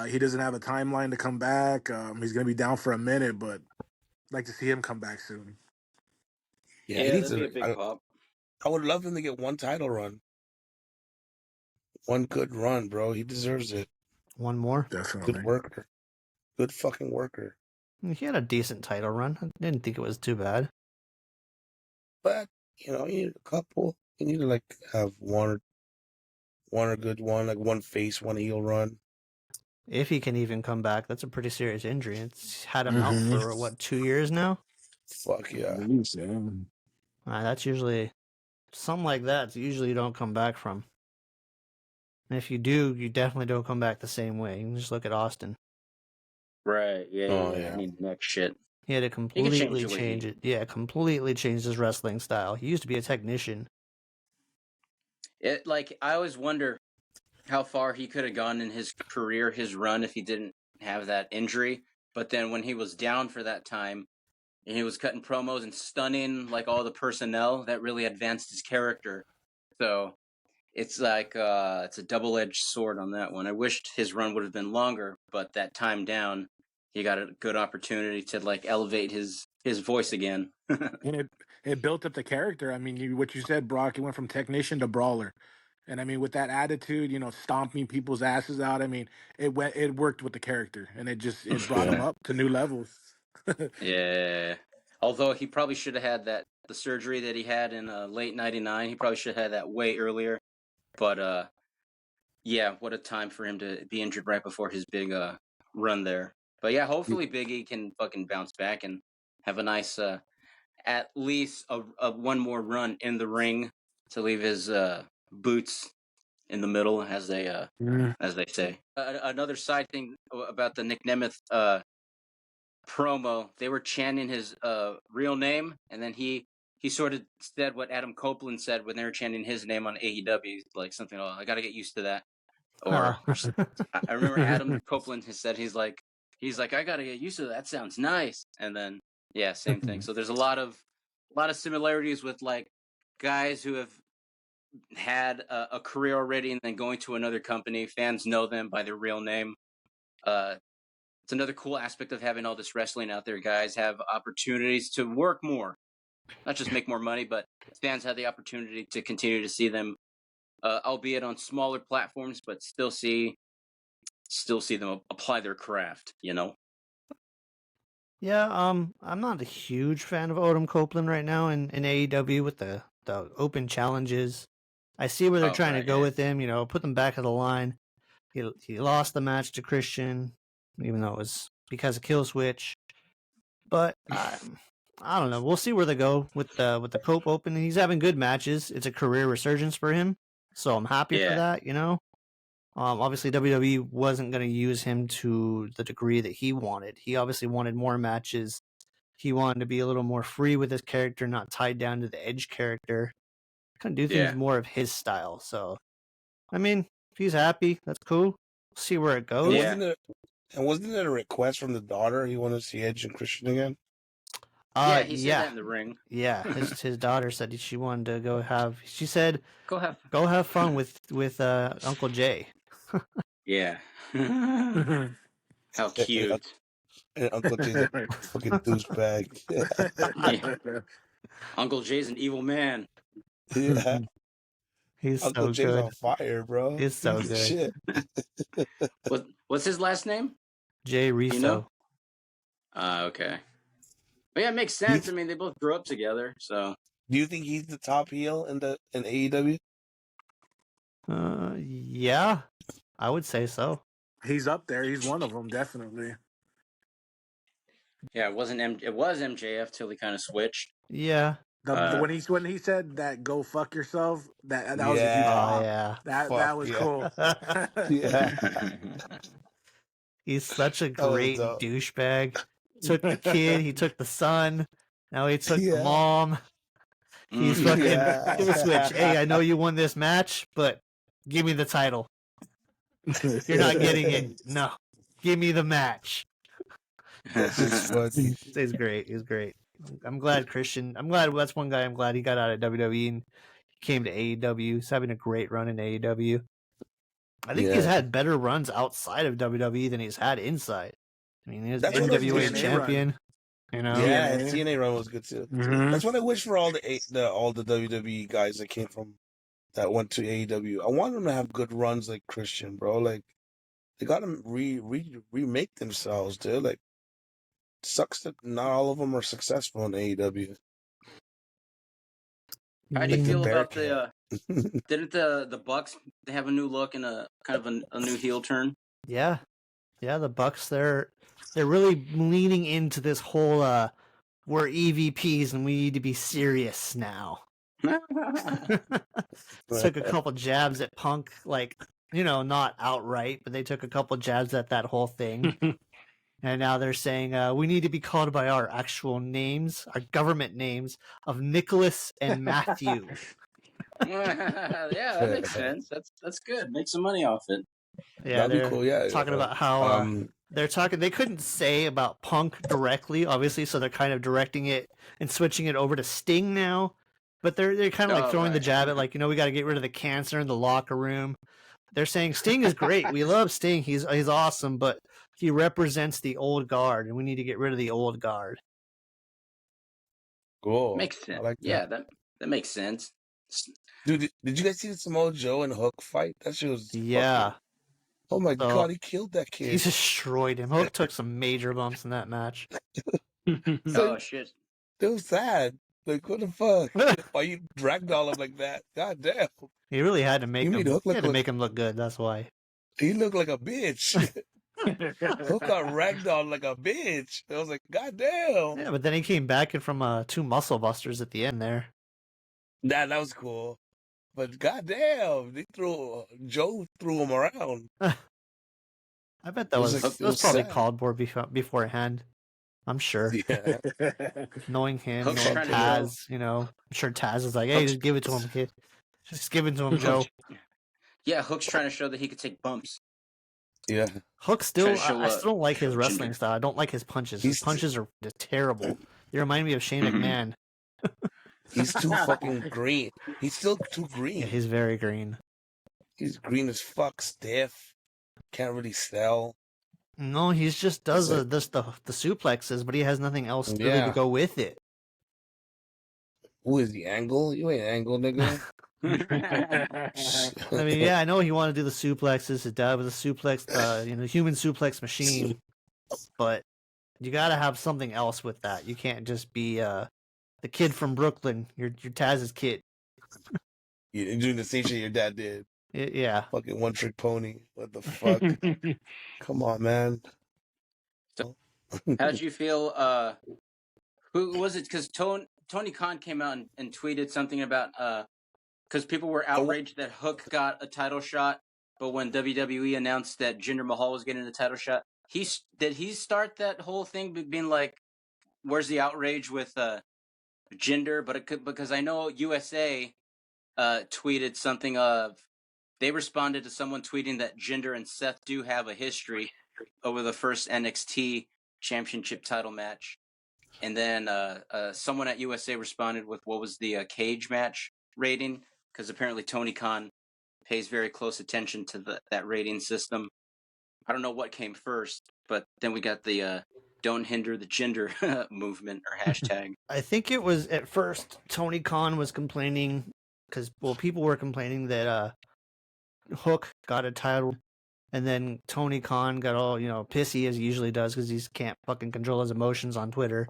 Speaker 3: he doesn't have a timeline to come back. He's going to be down for a minute, but I'd like to see him come back soon.
Speaker 1: Yeah, that'd be a big pop.
Speaker 4: I would love him to get one title run. One good run, bro. He deserves it.
Speaker 2: One more?
Speaker 3: Definitely.
Speaker 4: Good worker. Good fucking worker.
Speaker 2: He had a decent title run. I didn't think it was too bad.
Speaker 4: But, you need a couple. You need to, have one or good one, like one face, one heel run.
Speaker 2: If he can even come back, that's a pretty serious injury. It's had him out for, 2 years now?
Speaker 4: Fuck yeah.
Speaker 2: That's usually... Something like that, usually you don't come back from. And if you do, you definitely don't come back the same way. You can just look at Austin.
Speaker 1: Right, yeah. I need neck shit.
Speaker 2: He had to completely change it. Yeah, completely changed his wrestling style. He used to be a technician.
Speaker 1: I always wonder how far he could have gone in his career, his run, if he didn't have that injury. But then when he was down for that time, and he was cutting promos and stunning all the personnel, that really advanced his character. So it's it's a double-edged sword on that one. I wished his run would have been longer, but that time down he got a good opportunity to like elevate his voice again.
Speaker 3: And it built up the character. I mean, what you said, Brock, it went from technician to brawler. And I mean, with that attitude, stomping people's asses out. I mean, it worked with the character, and it brought him up to new levels.
Speaker 1: Yeah. Although he probably should have had the surgery that he had in late '99. He probably should have had that way earlier. But yeah, what a time for him to be injured right before his big run there. But yeah, hopefully Big E can fucking bounce back and have a nice at least a one more run in the ring to leave his boots in the middle, as they say. Another side thing about the Nick Nemeth promo, they were chanting his real name, and then he sort of said what Adam Copeland said when they were chanting his name on AEW, like something, I got to get used to that. Or I remember Adam Copeland has said he's like I got to get used to that. That sounds nice. And then yeah, same thing. So there's a lot of similarities with like guys who have had a career already and then going to another company. Fans know them by their real name. It's another cool aspect of having all this wrestling out there. Guys have opportunities to work more, not just make more money, but fans have the opportunity to continue to see them, albeit on smaller platforms, but still see them apply their craft.
Speaker 2: Yeah, I'm not a huge fan of Odom Copeland right now in AEW with the open challenges. I see where they're trying to go with him, put them back of the line. He lost the match to Christian, even though it was because of Kill Switch. But I don't know. We'll see where they go with the Cope Open. He's having good matches. It's a career resurgence for him, so I'm happy for that. Obviously WWE wasn't going to use him to the degree that he wanted. He obviously wanted more matches. He wanted to be a little more free with his character, not tied down to the Edge character. Kind of do things more of his style. So, I mean, if he's happy, that's cool. We'll see where it goes.
Speaker 4: Wasn't it a request from the daughter? He wanted to see Edge and Christian again?
Speaker 1: Yeah, he said that in the ring.
Speaker 2: Yeah, his daughter said she wanted to go have. She said,
Speaker 1: "Go
Speaker 2: have fun with Uncle Jay."
Speaker 1: Yeah. How cute.
Speaker 4: And Uncle Jay's a fucking douchebag.
Speaker 1: Yeah. Uncle Jay's an evil man.
Speaker 4: Yeah.
Speaker 2: He's
Speaker 4: Uncle
Speaker 2: so
Speaker 4: Jay's
Speaker 2: good.
Speaker 4: on fire, bro.
Speaker 2: He's so good.
Speaker 4: Shit.
Speaker 1: What's his last name?
Speaker 2: Jay Riso.
Speaker 1: Okay. But yeah, it makes sense. I mean, they both grew up together, so.
Speaker 4: Do you think he's the top heel in AEW?
Speaker 2: Yeah, I would say so.
Speaker 3: He's up there. He's one of them, definitely.
Speaker 1: Yeah, it was MJF till he kind of switched.
Speaker 2: Yeah.
Speaker 3: When he said that, "Go fuck yourself," that was a huge pop.
Speaker 2: Yeah.
Speaker 3: That was cool.
Speaker 4: Yeah.
Speaker 2: He's such a great douchebag. Took the kid, he took the son, now he took the mom. He's fucking Kill Switch. Hey, I know you won this match, but give me the title. You're not getting it. No. Give me the match.
Speaker 4: It's funny.
Speaker 2: He's great. He's great. I'm glad that's one guy I'm glad he got out of WWE and came to AEW. He's having a great run in AEW. I think he's had better runs outside of WWE than he's had inside. I mean, he's NWA champion.
Speaker 4: Yeah, his TNA run was good too. Mm-hmm. That's what I wish for all the WWE guys that went to AEW. I want them to have good runs like Christian, bro. Like they got to remake themselves, dude. Like sucks that not all of them are successful in AEW.
Speaker 1: How do you feel about didn't the Bucks have a new look and a kind of a new heel turn?
Speaker 2: Yeah, the Bucks they're really leaning into this whole we're EVPs and we need to be serious now. Took a couple jabs at Punk, not outright, but they took a couple jabs at that whole thing. And now they're saying we need to be called by our actual names, our government names of Nicholas and Matthew.
Speaker 1: Yeah, that makes sense. That's good. Make some money off it.
Speaker 2: Yeah, they're cool. Talking about how they're talking. They couldn't say about Punk directly, obviously, so they're kind of directing it and switching it over to Sting now. But they're kind of throwing the jab at we got to get rid of the cancer in the locker room. they're saying Sting is great. We love Sting. He's awesome, but he represents the old guard, and we need to get rid of the old guard.
Speaker 4: Cool.
Speaker 1: Makes sense.
Speaker 4: I like that.
Speaker 1: Yeah, that makes sense.
Speaker 4: Dude, did you guys see the Samoa Joe and Hook fight? That shit was
Speaker 2: Yeah.
Speaker 4: fucking... Oh my
Speaker 2: So,
Speaker 4: god, he killed that kid.
Speaker 2: He destroyed him. Hook took some major bumps in that match.
Speaker 1: Oh shit.
Speaker 4: It was sad. Like, what the fuck? Why you ragdoll him like that? God damn.
Speaker 2: He really had to make him.
Speaker 4: Hook
Speaker 2: He had to make him look good. That's why.
Speaker 4: He looked like a bitch. Hook got ragdolled like a bitch. I was like, God damn.
Speaker 2: Yeah, but then he came back in from 2 muscle busters at the end there.
Speaker 4: That was cool. But goddamn, Joe threw him around.
Speaker 2: I bet that was probably
Speaker 4: sad.
Speaker 2: called for beforehand. I'm sure.
Speaker 4: Yeah.
Speaker 2: Knowing him,
Speaker 1: Hook's
Speaker 2: knowing
Speaker 1: trying to
Speaker 2: Taz, I'm sure Taz is like, hey, just give it to him, kid. Just give it to him, Joe.
Speaker 1: Yeah, Hook's trying to show that he could take bumps.
Speaker 4: Yeah.
Speaker 2: Hook still,
Speaker 1: Trying to show
Speaker 2: I still don't like his wrestling
Speaker 1: Jinder.
Speaker 2: style. I don't like his punches. His punches are terrible. They remind me of Shane McMahon.
Speaker 4: He's too fucking green. He's still too green.
Speaker 2: Yeah, he's very green.
Speaker 4: He's green as fuck, stiff. Can't really sell.
Speaker 2: No, he just does the suplexes, but he has nothing else really to go with it.
Speaker 4: Who is the Angle? You ain't Angle, nigga.
Speaker 2: I mean, yeah, I know he wanted to do the suplexes. His dad was a suplex, human suplex machine. But you got to have something else with that. You can't just be the kid from Brooklyn. You're Taz's kid.
Speaker 4: You're doing the same shit your dad did.
Speaker 2: Yeah.
Speaker 4: Fucking one trick pony. What the fuck? Come on, man.
Speaker 1: So, how did you feel? Who was it? Because Tony Khan came out and tweeted something about because people were outraged that Hook got a title shot, but when WWE announced that Jinder Mahal was getting a title shot, did he start that whole thing being like, "Where's the outrage with Jinder?" But because I know USA tweeted something of. They responded to someone tweeting that Jinder and Seth do have a history over the first NXT championship title match. And then someone at USA responded with what was the cage match rating, because apparently Tony Khan pays very close attention to that rating system. I don't know what came first, but then we got the don't hinder the Jinder movement or hashtag.
Speaker 2: I think it was at first Tony Khan was complaining because, people were complaining that Hook got a title, and then Tony Khan got all pissy as he usually does because he can't fucking control his emotions on Twitter,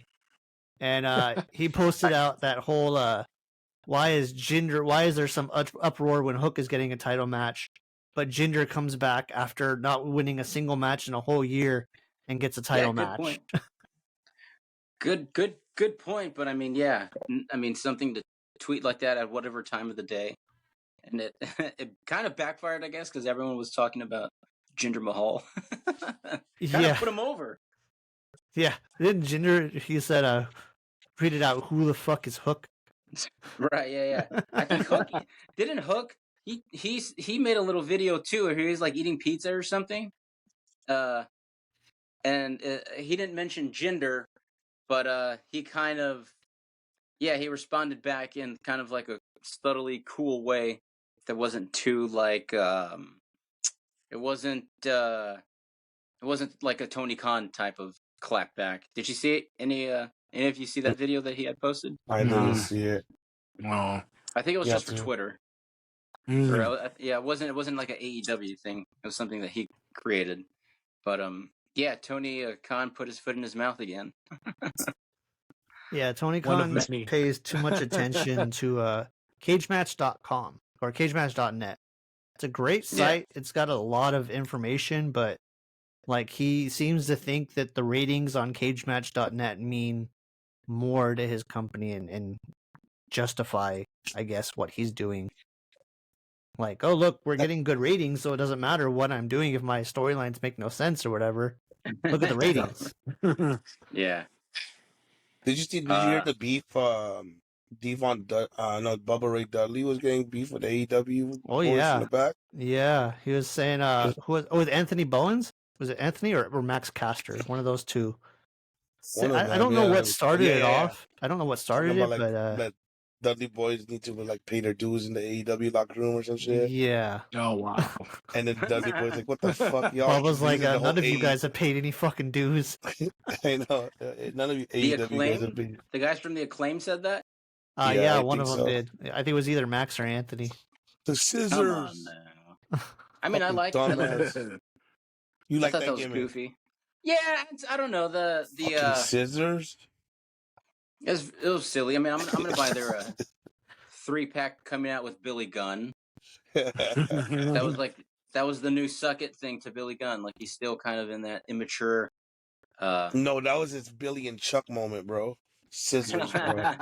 Speaker 2: and he posted out that whole why is there some uproar when Hook is getting a title match, but Jinder comes back after not winning a single match in a whole year and gets a title match.
Speaker 1: Point. Good point. But I mean, something to tweet like that at whatever time of the day. And it kind of backfired, I guess, because everyone was talking about Jinder Mahal. Kind of put him over. Yeah.
Speaker 2: Didn't Jinder, he said, tweeted out, who the fuck is Hook?
Speaker 1: Right, yeah. I think Hook, he made a little video, too, where he was, like, eating pizza or something. And he didn't mention Jinder, but he kind of, he responded back in kind of like a subtly cool way. That wasn't too like it wasn't like a Tony Khan type of clapback. Did you see it? Any of you see that video that he had posted?
Speaker 4: I didn't see it.
Speaker 3: No,
Speaker 1: I think it was just a Twitter. Or, it wasn't like an AEW thing. It was something that he created. But Tony Khan put his foot in his mouth again.
Speaker 2: Yeah, Tony Khan pays too much attention to cagematch.com. Or cagematch.net. It's a great site. Yeah. It's got a lot of information, but like he seems to think that the ratings on cagematch.net mean more to his company and justify, I guess, what he's doing. Like, oh look, we're getting good ratings, so it doesn't matter what I'm doing if my storylines make no sense or whatever. Look at the ratings.
Speaker 4: Yeah. Did you hear the beef? Bubba Ray Dudley was getting beef with AEW.
Speaker 2: Oh yeah, in the back. Yeah, he was saying, was Anthony Bowens? Was it Anthony or Max Caster? One of those two. I don't know what started it off. I don't know what started it, but
Speaker 4: Dudley boys need to like pay their dues in the AEW locker room or some shit.
Speaker 2: Yeah.
Speaker 3: Oh wow.
Speaker 4: And then Dudley boys like, what the fuck, y'all?
Speaker 2: I was like,
Speaker 4: These are the whole
Speaker 2: none of you
Speaker 4: AE
Speaker 2: guys have paid any fucking dues.
Speaker 4: I know. None of you
Speaker 1: The
Speaker 4: AEW guys have
Speaker 1: Acclaim?
Speaker 4: been.
Speaker 1: The guys from the Acclaim said that?
Speaker 2: Yeah,
Speaker 4: I
Speaker 2: one
Speaker 4: think
Speaker 2: of them
Speaker 4: so.
Speaker 2: did. I think it was either Max or Anthony.
Speaker 4: The
Speaker 1: Come on
Speaker 4: scissors.
Speaker 1: now. I mean, I
Speaker 4: Fucking
Speaker 1: like
Speaker 4: dumbass. You
Speaker 1: I
Speaker 4: like
Speaker 1: thought
Speaker 4: that
Speaker 1: that was
Speaker 4: gimmick?
Speaker 1: goofy. Yeah, I don't know
Speaker 4: Fucking scissors.
Speaker 1: it was silly. I mean, I'm gonna buy their 3-pack coming out with Billy Gunn. That was the new suck it thing to Billy Gunn. Like he's still kind of in that immature.
Speaker 4: No, that was his Billy and Chuck moment, bro. Scissors, bro.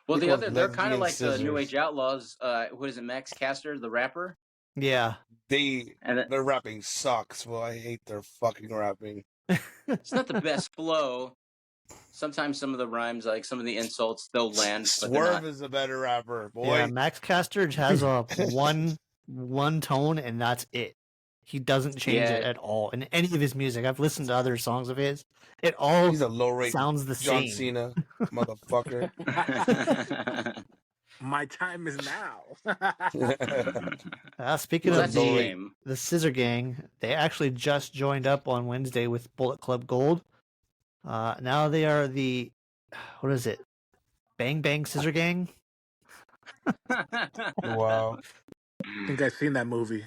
Speaker 1: Well,
Speaker 4: They call it
Speaker 1: they're kind of
Speaker 4: lesbian
Speaker 1: like the New
Speaker 4: scissors.
Speaker 1: Age Outlaws. What is it, Max Caster, the rapper?
Speaker 2: Yeah.
Speaker 4: Their rapping sucks. Well, I hate their fucking rapping.
Speaker 1: It's not the best flow. Sometimes some of the rhymes, like some of the insults, they'll land. But
Speaker 4: Swerve is a better rapper, boy.
Speaker 2: Yeah, Max Caster has a one tone, and that's it. He doesn't change it at all in any of his music. I've listened to other songs of his. It all
Speaker 4: He's a low rate
Speaker 2: sounds the
Speaker 4: John
Speaker 2: same.
Speaker 4: Cena, motherfucker.
Speaker 3: My time is now.
Speaker 2: Speaking
Speaker 1: Well,
Speaker 2: of
Speaker 1: that's a shame.
Speaker 2: the Scissor Gang, they actually just joined up on Wednesday with Bullet Club Gold. Now they are the, what is it? Bang Bang Scissor Gang?
Speaker 4: Wow.
Speaker 3: I think I've seen that movie.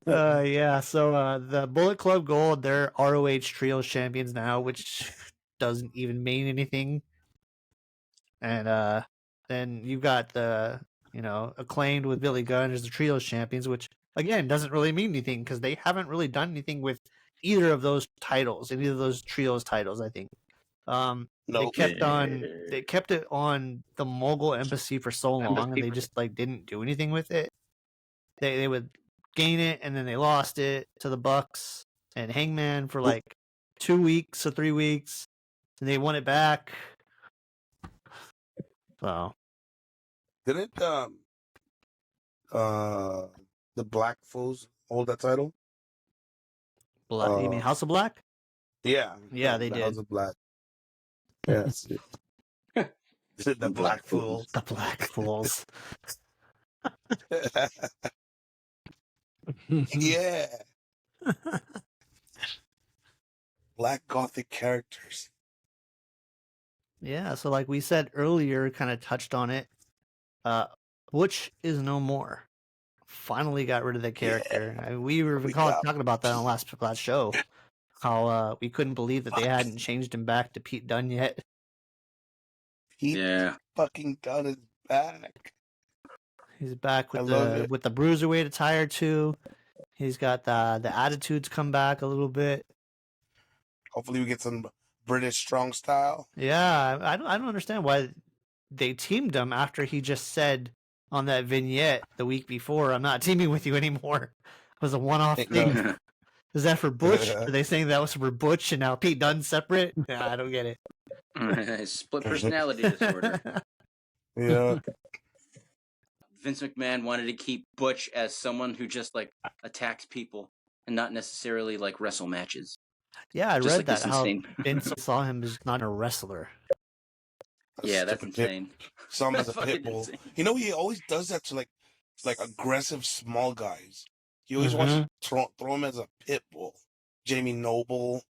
Speaker 2: Yeah, so the Bullet Club Gold, they're ROH Trios champions now, which doesn't even mean anything. And then you've got the, Acclaimed with Billy Gunn as the Trios champions, which, again, doesn't really mean anything because they haven't really done anything with either of those titles, any of those Trios titles, I think. They kept it on the Mogul Embassy for so long, and they just didn't do anything with it. They would gain it, and then they lost it to the Bucks and Hangman for 2 weeks or 3 weeks, and they won it back. So
Speaker 4: didn't the Black Fools hold that title?
Speaker 2: You mean House of Black?
Speaker 4: Yeah,
Speaker 2: they did.
Speaker 4: House of Black. Yes. The Black Fools.
Speaker 2: The Black Fools.
Speaker 4: Yeah. Black Gothic characters.
Speaker 2: Yeah, so like we said earlier, kind of touched on it. Butch is no more. Finally got rid of the character.
Speaker 4: Yeah,
Speaker 2: we were talking about that on last show. How we couldn't believe that they hadn't changed him back to Pete Dunne yet.
Speaker 4: Pete fucking Dunne is back.
Speaker 2: He's back with the Bruiserweight attire too. He's got the attitudes come back a little bit.
Speaker 4: Hopefully we get some British strong style.
Speaker 2: Yeah, I don't understand why they teamed him after he just said on that vignette the week before, "I'm not teaming with you anymore." It was a one-off thing. Is that for Butch? Are they saying that was for Butch and now Pete Dunne's separate? Yeah, I don't get it.
Speaker 1: Split personality disorder.
Speaker 4: Yeah.
Speaker 1: Vince McMahon wanted to keep Butch as someone who just attacks people and not necessarily wrestle matches.
Speaker 2: Yeah, I read that. How
Speaker 1: insane.
Speaker 2: Vince saw him as not a wrestler.
Speaker 1: That's insane.
Speaker 4: Some as a pit bull. Insane. He always does that to aggressive small guys. He always wants to throw him as a pit bull. Jamie Noble.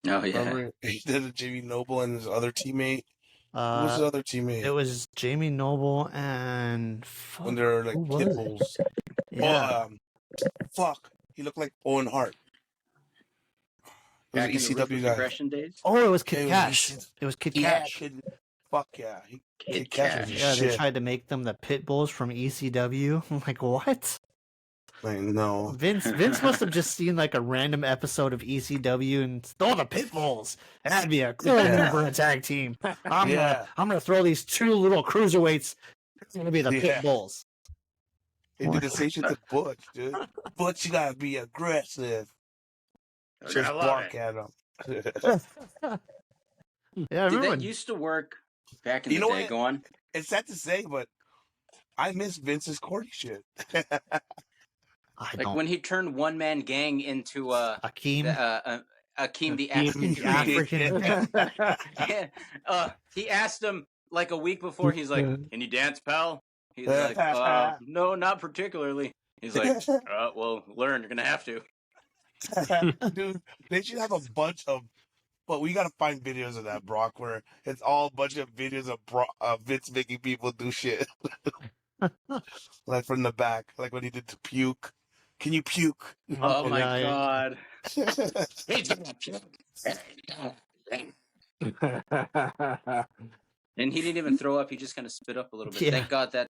Speaker 1: Oh yeah.
Speaker 4: Remember? He did a Jamie Noble and his other teammate. Who was his other teammate?
Speaker 2: It was Jamie Noble and
Speaker 4: when they're pit bulls.
Speaker 2: Yeah.
Speaker 4: He looked like Owen Hart.
Speaker 1: Back in the Ruthless Aggression days?
Speaker 2: Oh, it was Kid Cash. It was Kid Cash.
Speaker 4: Fuck yeah.
Speaker 1: Kid Cash.
Speaker 2: Yeah, they tried to make them the pit bulls from ECW. I'm like, what?
Speaker 4: I know.
Speaker 2: Vince must have just seen a random episode of ECW and the pit bulls. That'd be a cool name for a tag team. I'm gonna throw these two little cruiserweights. It's gonna be the pit bulls.
Speaker 4: They did the same shit to Butch, dude. Butch, you gotta be aggressive. Just bark at him.
Speaker 2: Yeah, I remember
Speaker 1: that used to work back in the day. Go on.
Speaker 4: It's sad to say, but I miss Vince's corny shit.
Speaker 1: When he turned One Man Gang into
Speaker 2: Akeem.
Speaker 1: Akeem the
Speaker 2: Akeem
Speaker 1: African
Speaker 2: the African.
Speaker 1: He asked him like a week before. He's like, "Can you dance, pal?" He's like, "No, not particularly." He's like, "Well, learn. You're gonna have to."
Speaker 4: Dude, they should have a bunch of. But we gotta find videos of that, Brock, where it's all a bunch of videos of Vince making people do shit, like from the back, like when he did to puke. Can you puke?
Speaker 1: Oh my
Speaker 2: Yeah,
Speaker 1: god! He's gonna puke. And he didn't even throw up. He just kind of spit up a little bit.
Speaker 2: Yeah.
Speaker 1: Thank God that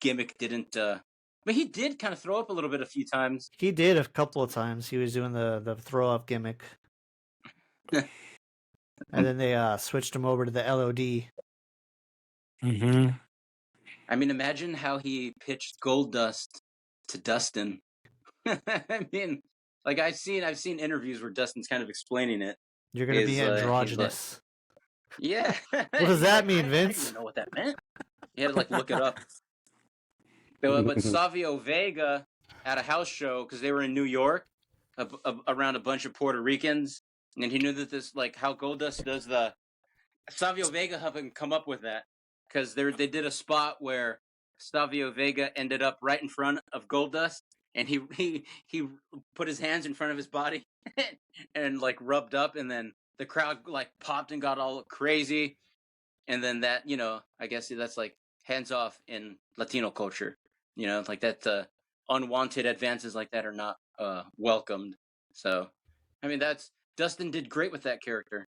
Speaker 1: gimmick didn't. But he did kind of throw up a little bit a few times.
Speaker 2: He did a couple of times. He was doing the throw up gimmick. And then they switched him over to the LOD.
Speaker 3: Mm-hmm.
Speaker 1: I mean, imagine how he pitched Goldust to Dustin. I mean, like I've seen interviews where Dustin's kind of explaining it.
Speaker 2: You're gonna be androgynous.
Speaker 1: Yeah.
Speaker 2: What does that mean,
Speaker 1: I
Speaker 2: Vince?
Speaker 1: didn't know what that meant. He had to like look it up. But Savio Vega had a house show because they were in New York around a bunch of Puerto Ricans, and he knew that this like how Goldust does the Savio Vega helped him come up with that because they did a spot where Savio Vega ended up right in front of Goldust, and he put his hands in front of his body and like rubbed up, and then the crowd like popped and got all crazy, and then that I guess that's like hands off in Latino culture, like that unwanted advances like that are not welcomed. So, I mean Dustin did great with that character.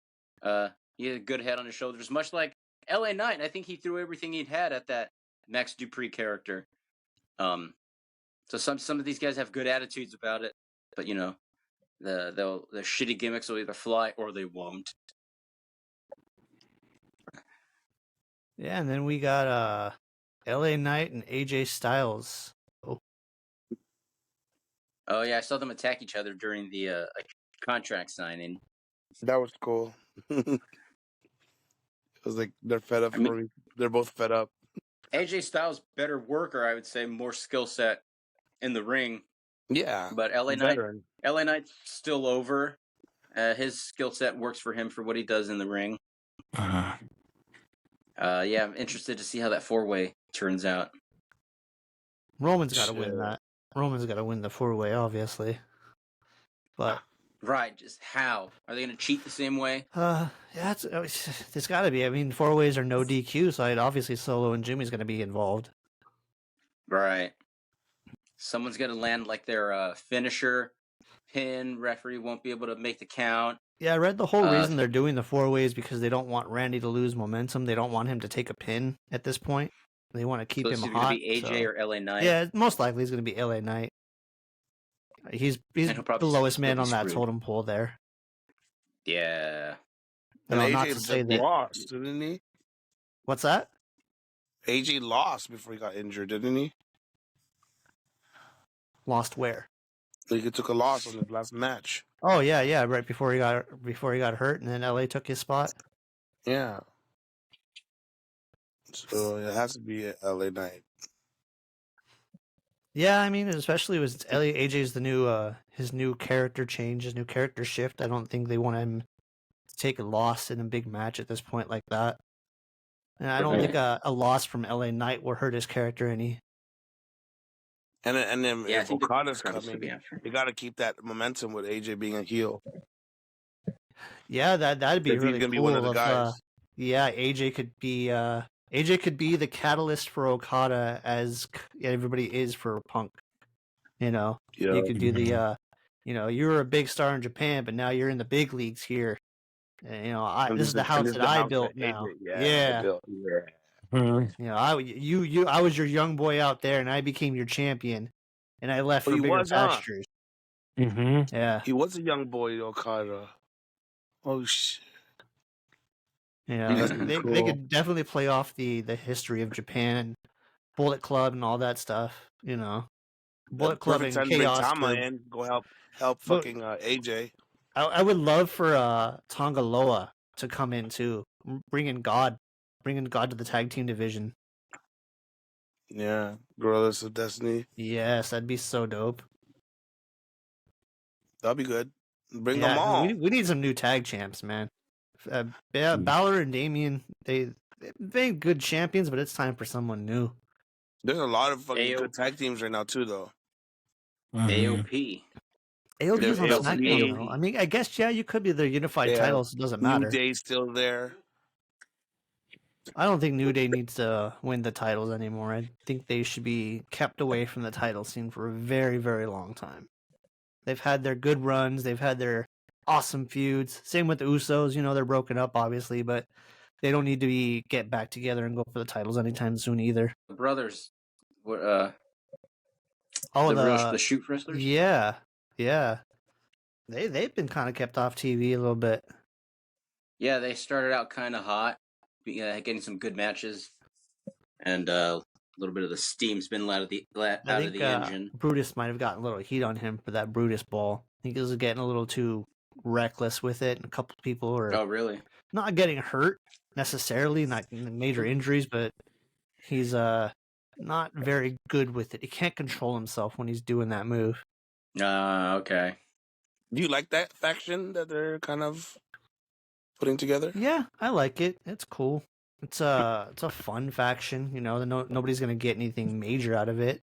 Speaker 1: He had a good head on his shoulders, much like LA Knight. I think he threw everything he'd had at that Max Dupree character. So some of these guys have good attitudes about it, but the shitty gimmicks will either fly or they won't.
Speaker 2: Yeah, and then we got LA Knight and AJ Styles.
Speaker 1: Oh yeah, I saw them attack each other during the contract signing.
Speaker 4: That was cool. It was like they're fed up. They're both fed up.
Speaker 1: AJ Styles better worker, I would say, more skill set in the ring.
Speaker 4: Yeah,
Speaker 1: but LA Knight's still over. His skill set works for him for what he does in the ring. Yeah, I'm interested to see how that 4-way turns out.
Speaker 2: Roman's got to win that. Roman's got to win the 4-way, obviously. But
Speaker 1: right, just how are they going to cheat the same way?
Speaker 2: Yeah, it's got to be. I mean, 4-ways are no DQ, so obviously Solo and Jimmy's going to be involved.
Speaker 1: Right. Someone's going to land like their finisher, pin. Referee won't be able to make the count.
Speaker 2: Yeah, I read the whole reason they're doing the 4-ways because they don't want Randy to lose momentum. They don't want him to take a pin at this point. They want to keep him hot.
Speaker 1: It's going to be AJ or LA Knight.
Speaker 2: Yeah, most likely it's going to be LA Knight. He's the lowest man on that totem pole there.
Speaker 1: Yeah.
Speaker 4: And AJ lost, didn't he?
Speaker 2: What's that?
Speaker 4: AJ lost before he got injured, didn't he?
Speaker 2: Lost where?
Speaker 4: Like he took a loss on his last match.
Speaker 2: Oh yeah, right before he got hurt, and then LA took his spot.
Speaker 4: Yeah. So it has to be LA Knight.
Speaker 2: Yeah, I mean, especially with AJ's the new his new character change, his new character shift. I don't think they want him to take a loss in a big match at this point like that. And I don't think a loss from LA Knight will hurt his character any.
Speaker 4: And then if Okada's coming, you got to keep that momentum with AJ being a heel.
Speaker 2: Yeah, that'd be really cool.
Speaker 4: Be one of the guys.
Speaker 2: Yeah, AJ could be the catalyst for Okada as everybody is for Punk. You could do the you were a big star in Japan, but now you're in the big leagues here. And, this is the house that I built now. Yeah. I was your young boy out there, and I became your champion, and I left for bigger pastures.
Speaker 3: Mm-hmm.
Speaker 2: Yeah,
Speaker 4: he was a young boy, Okada. Oh shit!
Speaker 2: They could definitely play off the history of Japan, Bullet Club, and all that stuff. Bullet Club and Chaos.
Speaker 4: And go help fucking AJ.
Speaker 2: I would love for Tonga Loa to come in too, bringing God to the tag team division.
Speaker 4: Yeah, Gorillas of Destiny.
Speaker 2: Yes, that'd be so dope.
Speaker 4: That'd be good. Bring them all.
Speaker 2: We need some new tag champs, man. Balor and Damian, they've been good champions, but it's time for someone new.
Speaker 4: There's a lot of fucking good tag teams right now too, though.
Speaker 1: AOP.
Speaker 2: AOP's on SmackDown,
Speaker 1: AOP.
Speaker 2: though. I mean, I guess you could be their unified titles. It doesn't matter.
Speaker 4: New Day's still there.
Speaker 2: I don't think New Day needs to win the titles anymore. I think they should be kept away from the title scene for a very, very long time. They've had their good runs. They've had their awesome feuds. Same with the Usos. You know, they're broken up, obviously, but they don't need to get back together and go for the titles anytime soon either.
Speaker 1: The brothers were the shoot wrestlers?
Speaker 2: Yeah. They've been kind of kept off TV a little bit.
Speaker 1: Yeah, they started out kind of hot, getting some good matches, and a little bit of the steam's been let out of the engine.
Speaker 2: Brutus might have gotten a little heat on him for that Brutus ball. I think he was getting a little too reckless with it, and a couple people are
Speaker 1: really
Speaker 2: not getting hurt necessarily, not major injuries, but he's not very good with it. He can't control himself when he's doing that move.
Speaker 1: Okay.
Speaker 4: Do you like that faction that they're kind of putting together?
Speaker 2: Yeah, I like it. It's cool. It's a fun faction. You know, nobody's gonna get anything major out of it.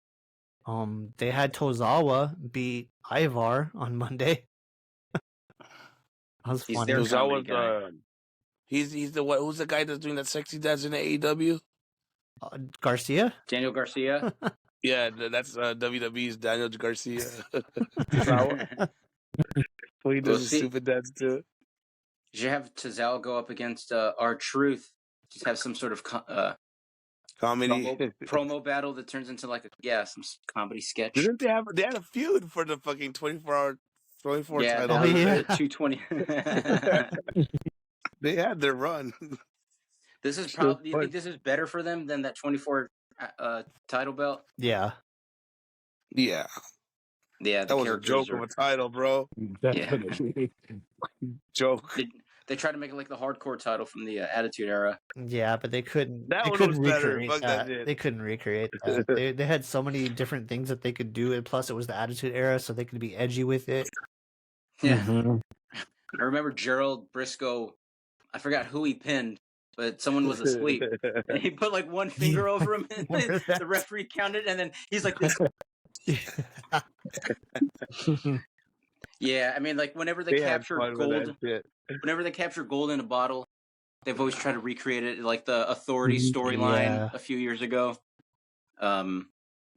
Speaker 2: They had Tozawa beat Ivar on Monday. That was funny.
Speaker 4: Tozawa's he's the what? Who's the guy that's doing that sexy dance in the AEW?
Speaker 2: Garcia.
Speaker 1: Daniel Garcia.
Speaker 4: Yeah, that's WWE's Daniel Garcia. Tozawa. Well, he does a stupid dance too.
Speaker 1: Did you have Tozawa go up against R-Truth? Just have some sort of
Speaker 4: comedy
Speaker 1: promo battle that turns into some comedy sketch.
Speaker 4: Didn't they had a feud for the fucking 24 title?
Speaker 1: Yeah, 220.
Speaker 4: They had their run.
Speaker 1: This is probably. You think this is better for them than that 24 title belt?
Speaker 2: Yeah.
Speaker 4: Yeah.
Speaker 1: Yeah,
Speaker 4: that was a joke of a title, bro.
Speaker 3: Definitely.
Speaker 4: Joke.
Speaker 1: They tried to make it like the hardcore title from the Attitude Era.
Speaker 2: Yeah, but they couldn't.
Speaker 4: That
Speaker 2: they
Speaker 4: one
Speaker 2: couldn't
Speaker 4: was better.
Speaker 2: recreate
Speaker 4: Fuck
Speaker 2: that.
Speaker 4: that shit.
Speaker 2: They couldn't recreate that. They had so many different things that they could do, and plus it was the Attitude Era, so they could be edgy with it.
Speaker 1: Yeah. Mm-hmm. I remember Gerald Briscoe. I forgot who he pinned, but someone was asleep, and he put like one finger over him, and the referee counted, and then he's like this. Yeah, I mean, like whenever they capture gold, whenever they capture gold in a bottle, they've always tried to recreate it, like the Authority storyline a few years ago. But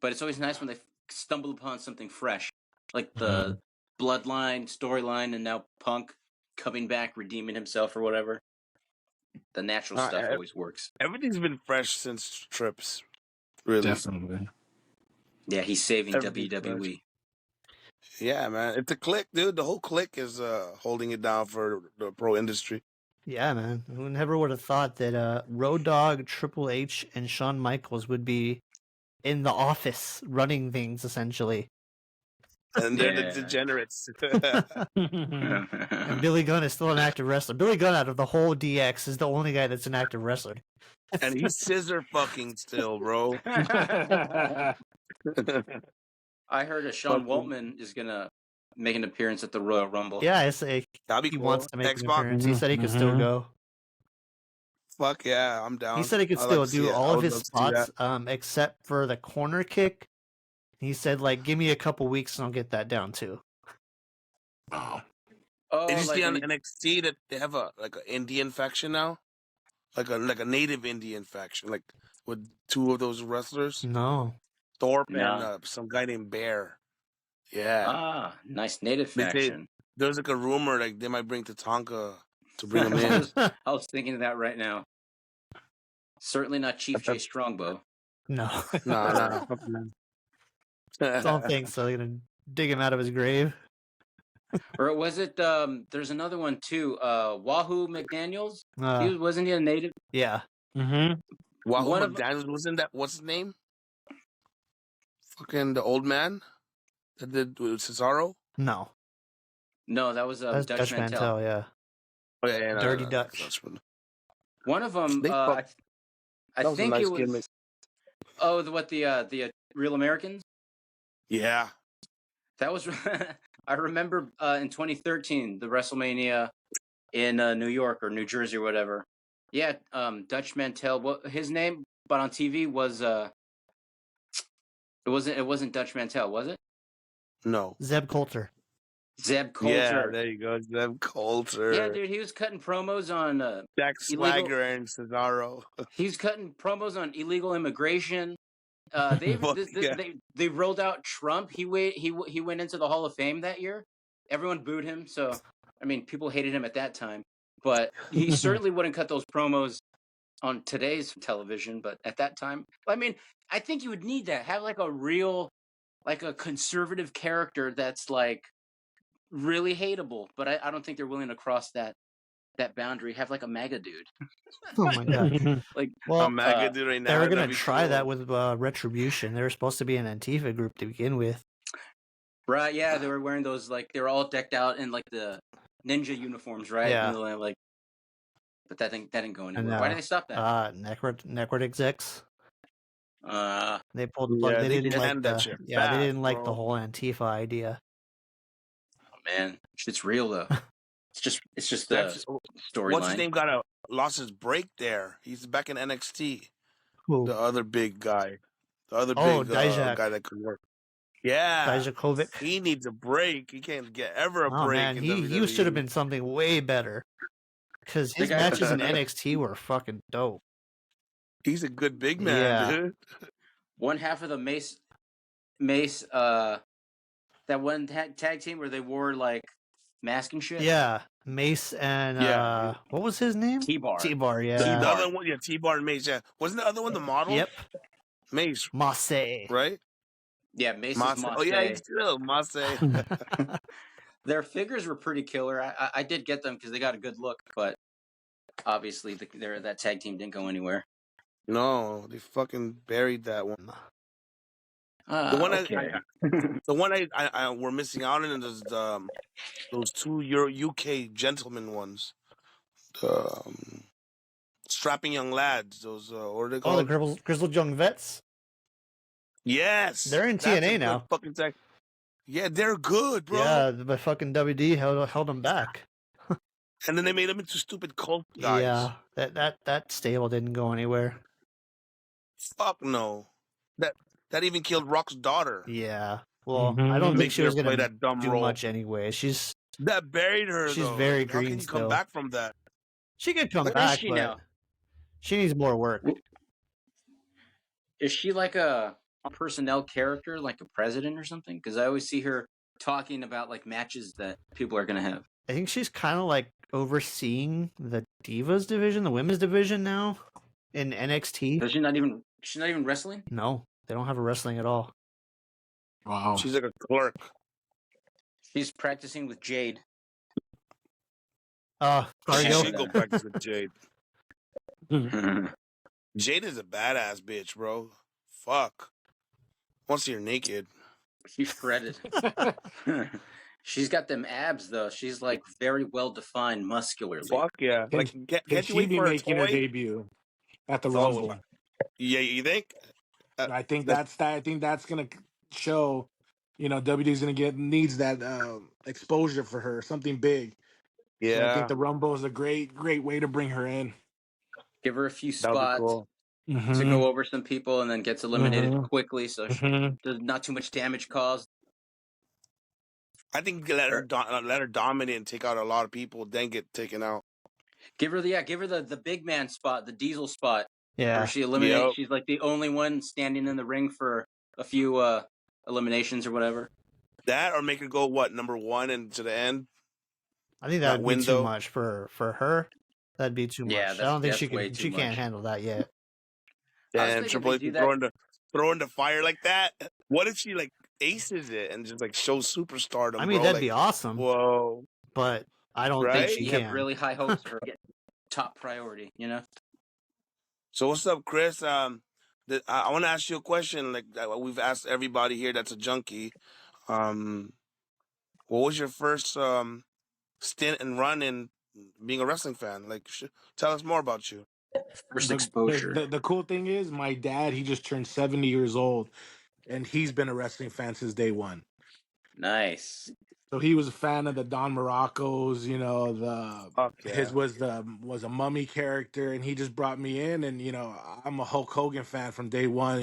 Speaker 1: it's always nice when they stumble upon something fresh, like the Bloodline storyline, and now Punk coming back, redeeming himself or whatever. The natural stuff always works.
Speaker 4: Everything's been fresh since Trips. Really,
Speaker 3: definitely.
Speaker 1: Yeah, he's saving WWE.
Speaker 4: Fresh. Yeah, man. It's a clique, dude. The whole clique is holding it down for the pro industry.
Speaker 2: Yeah, man. Who never would have thought that Road Dogg, Triple H, and Shawn Michaels would be in the office running things, essentially.
Speaker 4: And they're the degenerates.
Speaker 2: And Billy Gunn is still an active wrestler. Billy Gunn, out of the whole DX, is the only guy that's an active wrestler.
Speaker 4: And he's scissor fucking still, bro.
Speaker 1: I heard a Sean Waltman is gonna make an appearance at the Royal Rumble.
Speaker 2: Yeah, I say he wants to make an appearance. He said he could still go.
Speaker 4: Fuck yeah, I'm down.
Speaker 2: He said he could still do all of his spots, except for the corner kick. He said, like, give me a couple weeks and I'll get that down too.
Speaker 3: Oh.
Speaker 4: Did you see on NXT that they have an Indian faction now? Like a native Indian faction, like with two of those wrestlers?
Speaker 2: No.
Speaker 4: Thorpe and some guy named Bear. Yeah.
Speaker 1: Ah, nice native faction.
Speaker 4: There's like a rumor like they might bring Tatanka to bring him in.
Speaker 1: I was thinking of that right now. Certainly not Chief J Strongbow.
Speaker 2: No.
Speaker 4: No.
Speaker 2: I don't think so. They're gonna dig him out of his grave.
Speaker 1: Or was it? There's another one too. Wahoo McDaniels. Wasn't he a native?
Speaker 2: Yeah.
Speaker 4: Mm-hmm. Wahoo McDaniels wasn't that? What's his name? Fucking the old man that did with Cesaro.
Speaker 2: No,
Speaker 1: that was Dutch Mantel.
Speaker 2: Yeah.
Speaker 4: Oh, yeah,
Speaker 2: Dirty Dutch.
Speaker 1: One of them. I think it was. Gimmick. Oh, the Real Americans?
Speaker 4: Yeah.
Speaker 1: That was. I remember in 2013 the WrestleMania in New York or New Jersey or whatever. Yeah, Dutch Mantel. What his name? But on TV was it wasn't Dutch Mantel, was it?
Speaker 4: No.
Speaker 2: Zeb Coulter.
Speaker 1: Zeb Coulter.
Speaker 4: Yeah, there you go. Zeb Coulter.
Speaker 1: Yeah, dude, he was cutting promos on
Speaker 4: Jack Swagger and Cesaro.
Speaker 1: He's cutting promos on illegal immigration. They rolled out Trump. He went into the Hall of Fame that year. Everyone booed him. So I mean, people hated him at that time, but he certainly wouldn't cut those promos on today's television. But at that time, I mean, I think you would need that. Have like a real, like a conservative character that's like really hateable. But I don't think they're willing to cross that boundary. Have like a MAGA dude.
Speaker 2: Oh my god!
Speaker 1: Like
Speaker 4: a MAGA dude right now.
Speaker 2: They were gonna try that with Retribution. They were supposed to be an Antifa group to begin with.
Speaker 1: Right? Yeah, they were wearing those like they were all decked out in like the ninja uniforms, right?
Speaker 2: Yeah.
Speaker 1: And, like, but that didn't go anywhere. Why did they stop that?
Speaker 2: Network execs. They pulled the
Speaker 4: Yeah,
Speaker 2: plug. They didn't like
Speaker 4: canned that
Speaker 2: the
Speaker 4: shit
Speaker 2: they
Speaker 4: fast,
Speaker 2: didn't like the
Speaker 4: bro.
Speaker 2: whole Antifa idea.
Speaker 1: Oh man, shit's real though. It's just the
Speaker 4: What's his
Speaker 1: storyline.
Speaker 4: name? Lost his break there. He's back in NXT.
Speaker 2: Who?
Speaker 4: The other big guy. The other big
Speaker 2: Dijak.
Speaker 4: guy that could work. Yeah.
Speaker 2: Dijakovic.
Speaker 4: He needs a break. He can't get ever a
Speaker 2: Oh
Speaker 4: break.
Speaker 2: man,
Speaker 4: in
Speaker 2: he
Speaker 4: WWE.
Speaker 2: should have been something way better. Because his matches in NXT were fucking dope.
Speaker 4: He's a good big man, dude.
Speaker 1: One half of the Mace that one tag team where they wore like mask and shit.
Speaker 2: Yeah, Mace and what was his name?
Speaker 1: T-Bar.
Speaker 2: T-Bar, yeah.
Speaker 4: The other one, T-Bar and Mace. Yeah, wasn't the other one the model?
Speaker 2: Yep.
Speaker 4: Mace.
Speaker 2: Mace.
Speaker 4: Right?
Speaker 1: Yeah, Mace.
Speaker 4: Oh yeah, he's still Mace.
Speaker 1: Their figures were pretty killer. I did get them because they got a good look, but obviously that tag team didn't go anywhere.
Speaker 4: No, they fucking buried that one.
Speaker 1: The
Speaker 4: one I we're missing out on is those two UK gentlemen ones, strapping young lads. Those what are they called?
Speaker 2: Oh, the grizzled young vets.
Speaker 4: Yes,
Speaker 2: they're in TNA now.
Speaker 4: Fucking tech. Yeah, they're good, bro.
Speaker 2: Yeah, but fucking WD held them back.
Speaker 4: And then they made them into stupid cult guys.
Speaker 2: Yeah, that stable didn't go anywhere.
Speaker 4: Fuck no. That even killed Rock's daughter.
Speaker 2: Yeah. Well, I don't think she was gonna
Speaker 4: play that dumb
Speaker 2: do
Speaker 4: role.
Speaker 2: much anyway.
Speaker 4: That buried her.
Speaker 2: She's
Speaker 4: though.
Speaker 2: very
Speaker 4: How
Speaker 2: green
Speaker 4: can you
Speaker 2: still.
Speaker 4: come back from that?
Speaker 2: She could come
Speaker 1: Where
Speaker 2: back,
Speaker 1: is she
Speaker 2: but
Speaker 1: now?
Speaker 2: she needs more work.
Speaker 1: Is she like a personnel character, like a president or something? Because I always see her talking about like matches that people are gonna have.
Speaker 2: I think she's kind of like overseeing the Divas division, the women's division now in NXT.
Speaker 1: She's not even wrestling?
Speaker 2: No, they don't have a wrestling at all.
Speaker 3: Wow.
Speaker 4: She's like a clerk.
Speaker 1: She's practicing with Jade.
Speaker 4: She should go practice with Jade. Jade is a badass bitch, bro. Fuck. Once you're naked.
Speaker 1: She's shredded. She's got them abs though. She's like very well defined muscularly.
Speaker 4: Fuck yeah. Like
Speaker 3: Can she be making her debut at the Rumble?
Speaker 4: Yeah, you think?
Speaker 3: I think that's gonna show, WWE's gonna needs that exposure for her, something big.
Speaker 4: Yeah.
Speaker 3: So I think the Rumble is a great way to bring her in.
Speaker 1: Give her a few spots
Speaker 4: cool.
Speaker 1: to go over some people and then gets eliminated quickly, so there's not too much damage caused.
Speaker 4: I think let her dominate and take out a lot of people, then get taken out.
Speaker 1: Give her the big man spot, the Diesel spot.
Speaker 2: Yeah.
Speaker 1: Where she eliminates. Yep. She's like the only one standing in the ring for a few eliminations or whatever.
Speaker 4: That or make her go number one and to the end.
Speaker 2: I think that would be too much for her. That'd be too much.
Speaker 1: Yeah,
Speaker 2: I don't think she can't handle that yet.
Speaker 4: Damn, Triple H throw in the fire like that. What if she like aces it and just like shows superstardom?
Speaker 2: I mean, that'd be awesome.
Speaker 4: Whoa!
Speaker 2: But I don't think she can.
Speaker 1: Have really high hopes for get top priority,
Speaker 4: So what's up, Chris? I want to ask you a question. Like we've asked everybody here that's a junkie. What was your first stint and run in being a wrestling fan? Like, tell us more about you.
Speaker 1: First exposure.
Speaker 3: The cool thing is, my dad, he just turned 70 years old, and he's been a wrestling fan since day one.
Speaker 1: Nice.
Speaker 3: So he was a fan of the Don Morocco's, his
Speaker 4: Yeah.
Speaker 3: was a mummy character, and he just brought me in, and I'm a Hulk Hogan fan from day one.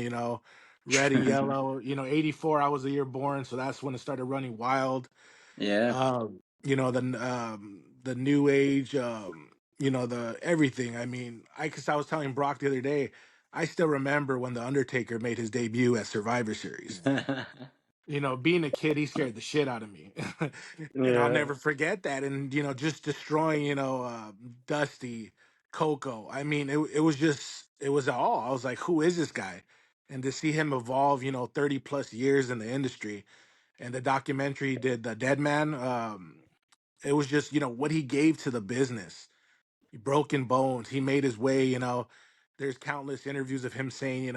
Speaker 3: Red and yellow. 84. I was the year born, so that's when it started running wild.
Speaker 1: Yeah.
Speaker 3: The new age. The everything. I mean, because I was telling Brock the other day, I still remember when the Undertaker made his debut at Survivor Series. Being a kid, he scared the shit out of me. And I'll
Speaker 4: Yeah.
Speaker 3: never forget that. And, just destroying, Dusty, Coco. I mean, it was all. I was like, who is this guy? And to see him evolve, 30 plus years in the industry. And the documentary he did, The Dead Man, it was just, what he gave to the business. Broken bones. He made his way, there's countless interviews of him saying,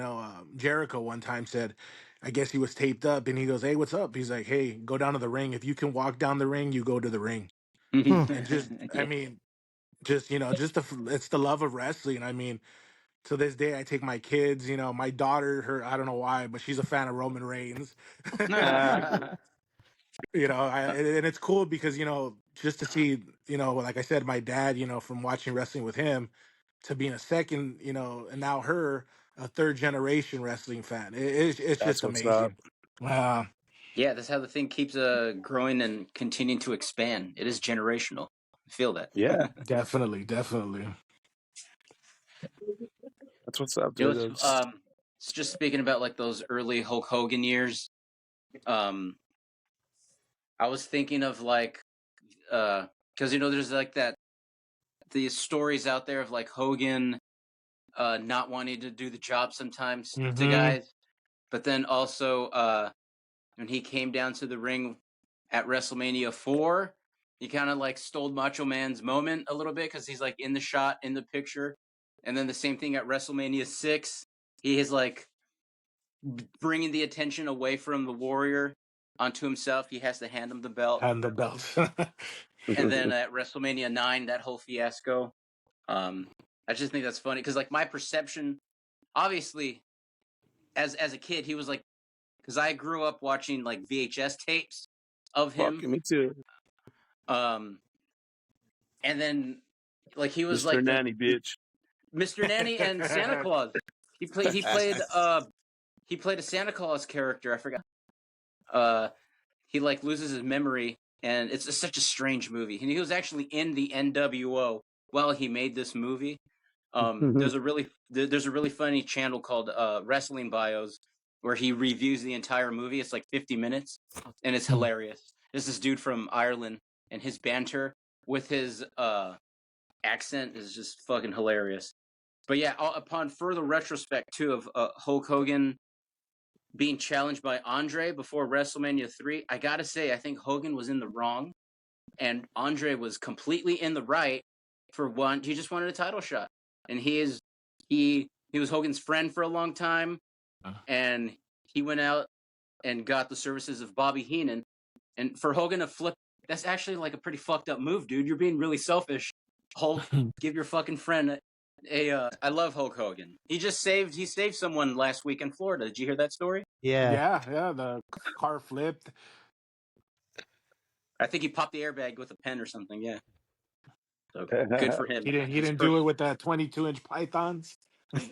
Speaker 3: Jericho one time said, I guess he was taped up and he goes, hey, what's up? He's like, hey, go down to the ring. If you can walk down the ring, you go to the ring. And just, I
Speaker 1: Yeah.
Speaker 3: mean, it's the love of wrestling. I mean, to this day, I take my kids, my daughter, I don't know why, but she's a fan of Roman Reigns. And it's cool because just to see like I said, my dad, from watching wrestling with him to being a second, and now her a third generation wrestling fan. It's
Speaker 4: That's
Speaker 3: just
Speaker 4: what's up.
Speaker 3: amazing. Uh,
Speaker 1: Yeah, that's how the thing keeps growing and continuing to expand. It is generational. I feel that.
Speaker 4: Yeah.
Speaker 3: definitely.
Speaker 4: That's what's up,
Speaker 1: You know,
Speaker 4: dude.
Speaker 1: it's just speaking about like those early Hulk Hogan years. I was thinking of like, because there's like these stories out there of like Hogan, not wanting to do the job sometimes to
Speaker 3: Mm-hmm.
Speaker 1: guys, but then also when he came down to the ring at WrestleMania 4, he kind of like stole Macho Man's moment a little bit because he's like in the shot, in the picture. And then the same thing at WrestleMania 6, he is like bringing the attention away from the Warrior onto himself. He has to hand him the belt.
Speaker 3: And the belt.
Speaker 1: And then at WrestleMania 9, that whole fiasco. I just think that's funny because like my perception, obviously, as a kid, he was like, because I grew up watching like VHS tapes of him.
Speaker 4: Fuck, me too.
Speaker 1: And then like he was
Speaker 4: Mr.
Speaker 1: like
Speaker 4: Nanny, bitch.
Speaker 1: Mr. Nanny and Santa Claus. He played a Santa Claus character. I forgot. He like loses his memory, and it's such a strange movie. And he was actually in the NWO while he made this movie. There's a really funny channel called Wrestling Bios where he reviews the entire movie. It's like 50 minutes, and it's hilarious. There's this dude from Ireland, and his banter with his accent is just fucking hilarious. But yeah, upon further retrospect too of Hulk Hogan being challenged by Andre before WrestleMania 3, I gotta say I think Hogan was in the wrong, and Andre was completely in the right. For one, he just wanted a title shot, and he was Hogan's friend for a long time, and he went out and got the services of Bobby Heenan, and for Hogan to flip, that's actually like a pretty fucked up move, dude. You're being really selfish. Hulk, give your fucking friend I love Hulk Hogan. He saved someone last week in Florida. Did you hear that story?
Speaker 2: Yeah.
Speaker 3: The car flipped.
Speaker 1: I think he popped the airbag with a pen or something. Yeah. So good for him.
Speaker 3: He didn't do it with that 22-inch pythons.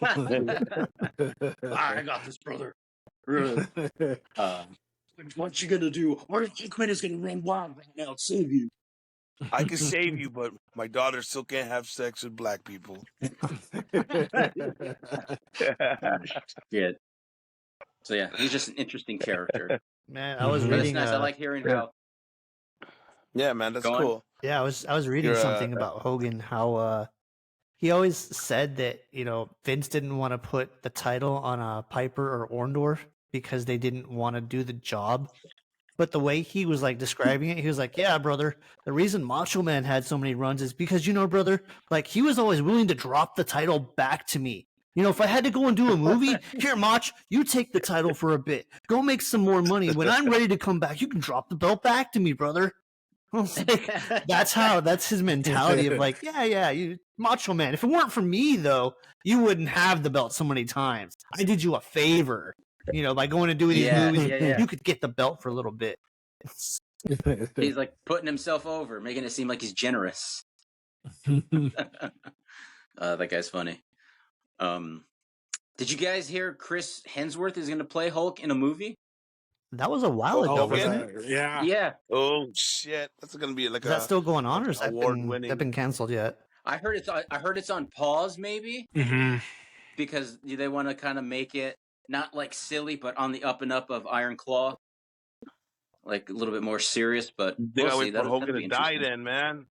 Speaker 1: I got this, brother. What you gonna do? Archie Quinn is gonna run wild right now and save you.
Speaker 4: I can save you, but my daughter still can't have sex with black people.
Speaker 1: Yeah. So yeah, he's just an interesting character.
Speaker 2: Man, I was
Speaker 1: But it's
Speaker 2: reading.
Speaker 1: nice. I like hearing how.
Speaker 4: Yeah, man, that's
Speaker 1: Go on.
Speaker 4: cool.
Speaker 2: Yeah, I was reading something about Hogan, how he always said that, Vince didn't want to put the title on Piper or Orndorff because they didn't want to do the job. But the way he was like describing it, he was like, yeah, brother, the reason Macho Man had so many runs is because, brother, like he was always willing to drop the title back to me. If I had to go and do a movie, here, Mach, you take the title for a bit. Go make some more money. When I'm ready to come back, you can drop the belt back to me, brother. Like, that's his mentality of like, you Macho Man. If it weren't for me though, you wouldn't have the belt so many times. I did you a favor, by going to do these movies.
Speaker 1: Yeah.
Speaker 2: You could get the belt for a little bit.
Speaker 1: He's like putting himself over, making it seem like he's generous. That guy's funny. Did you guys hear Chris Hemsworth is going to play Hulk in a movie?
Speaker 2: That was a while ago, wasn't it?
Speaker 3: Yeah.
Speaker 1: Yeah.
Speaker 4: Oh shit, that's gonna be like
Speaker 2: Is that still going on, or has that
Speaker 4: award-winning?
Speaker 2: been canceled yet?
Speaker 1: I heard it's on pause, maybe, because they want to kind of make it not like silly, but on the up and up of Iron Claw, like a little bit more serious. But
Speaker 4: They
Speaker 1: we'll
Speaker 4: gotta
Speaker 1: see.
Speaker 4: wait for
Speaker 1: That'll
Speaker 4: Hogan
Speaker 1: be
Speaker 4: to die,
Speaker 1: interesting.
Speaker 4: then, man.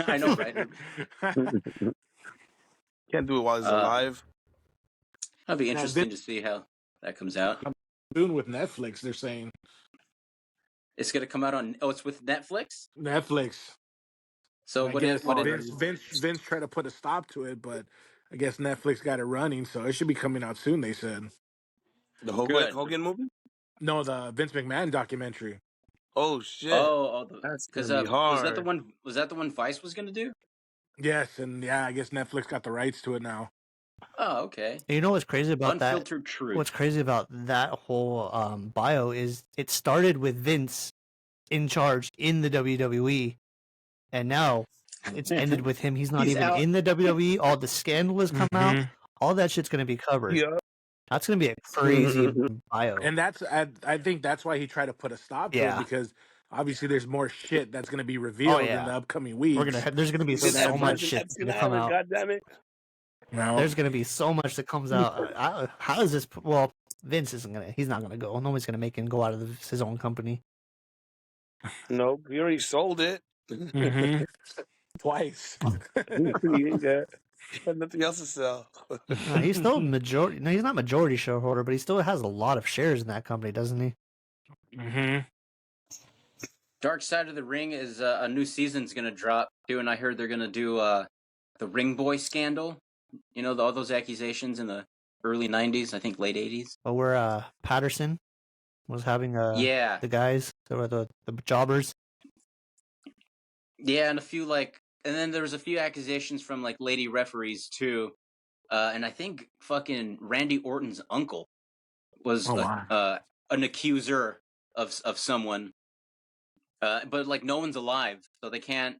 Speaker 1: I know, right?
Speaker 4: Can't do it while he's alive.
Speaker 1: That'll be interesting to see how that comes out.
Speaker 3: Soon with Netflix, they're saying
Speaker 1: it's going to come out on. Oh, it's with Netflix.
Speaker 3: So
Speaker 1: what
Speaker 3: Vince
Speaker 1: is
Speaker 3: tried to put a stop to it, but I guess Netflix got it running, so it should be coming out soon. They said
Speaker 4: the Hogan movie.
Speaker 3: No, the Vince McMahon documentary.
Speaker 4: Oh shit!
Speaker 1: That's
Speaker 4: gonna be hard.
Speaker 1: Was that the one Vice was going to do?
Speaker 3: Yes, and I guess Netflix got the rights to it now.
Speaker 1: Oh, okay.
Speaker 2: And you know what's crazy about
Speaker 1: Unfiltered truth.
Speaker 2: What's crazy about that whole bio is it started with Vince in charge in the WWE, and now it's ended with him. He's not even out. In the WWE. All the scandal has come out. All that shit's going to be covered. Yeah. That's going to be a crazy bio.
Speaker 3: And I think that's why he tried to put a stop to it, because obviously there's more shit that's going to be revealed in the upcoming weeks.
Speaker 2: There's going to be so much shit going to come out.
Speaker 4: God damn it.
Speaker 3: No.
Speaker 2: There's going to be so much that comes out. How is this? Well, Vince he's not going to go. Nobody's going to make him go out of his own company.
Speaker 4: No, he already sold it.
Speaker 3: Twice.
Speaker 4: He got nothing else to sell.
Speaker 2: He's still majority. No, he's not majority shareholder, but he still has a lot of shares in that company, doesn't he?
Speaker 1: Dark Side of the Ring is a new season's going to drop too, and I heard they're going to do the Ring Boy scandal. You know, all those accusations in the early 90s, I think late 80s.
Speaker 2: But where Patterson was having the guys, the jobbers.
Speaker 1: Yeah, and and then there was a few accusations from like lady referees too. And I think fucking Randy Orton's uncle was an accuser of someone. But like no one's alive, so they can't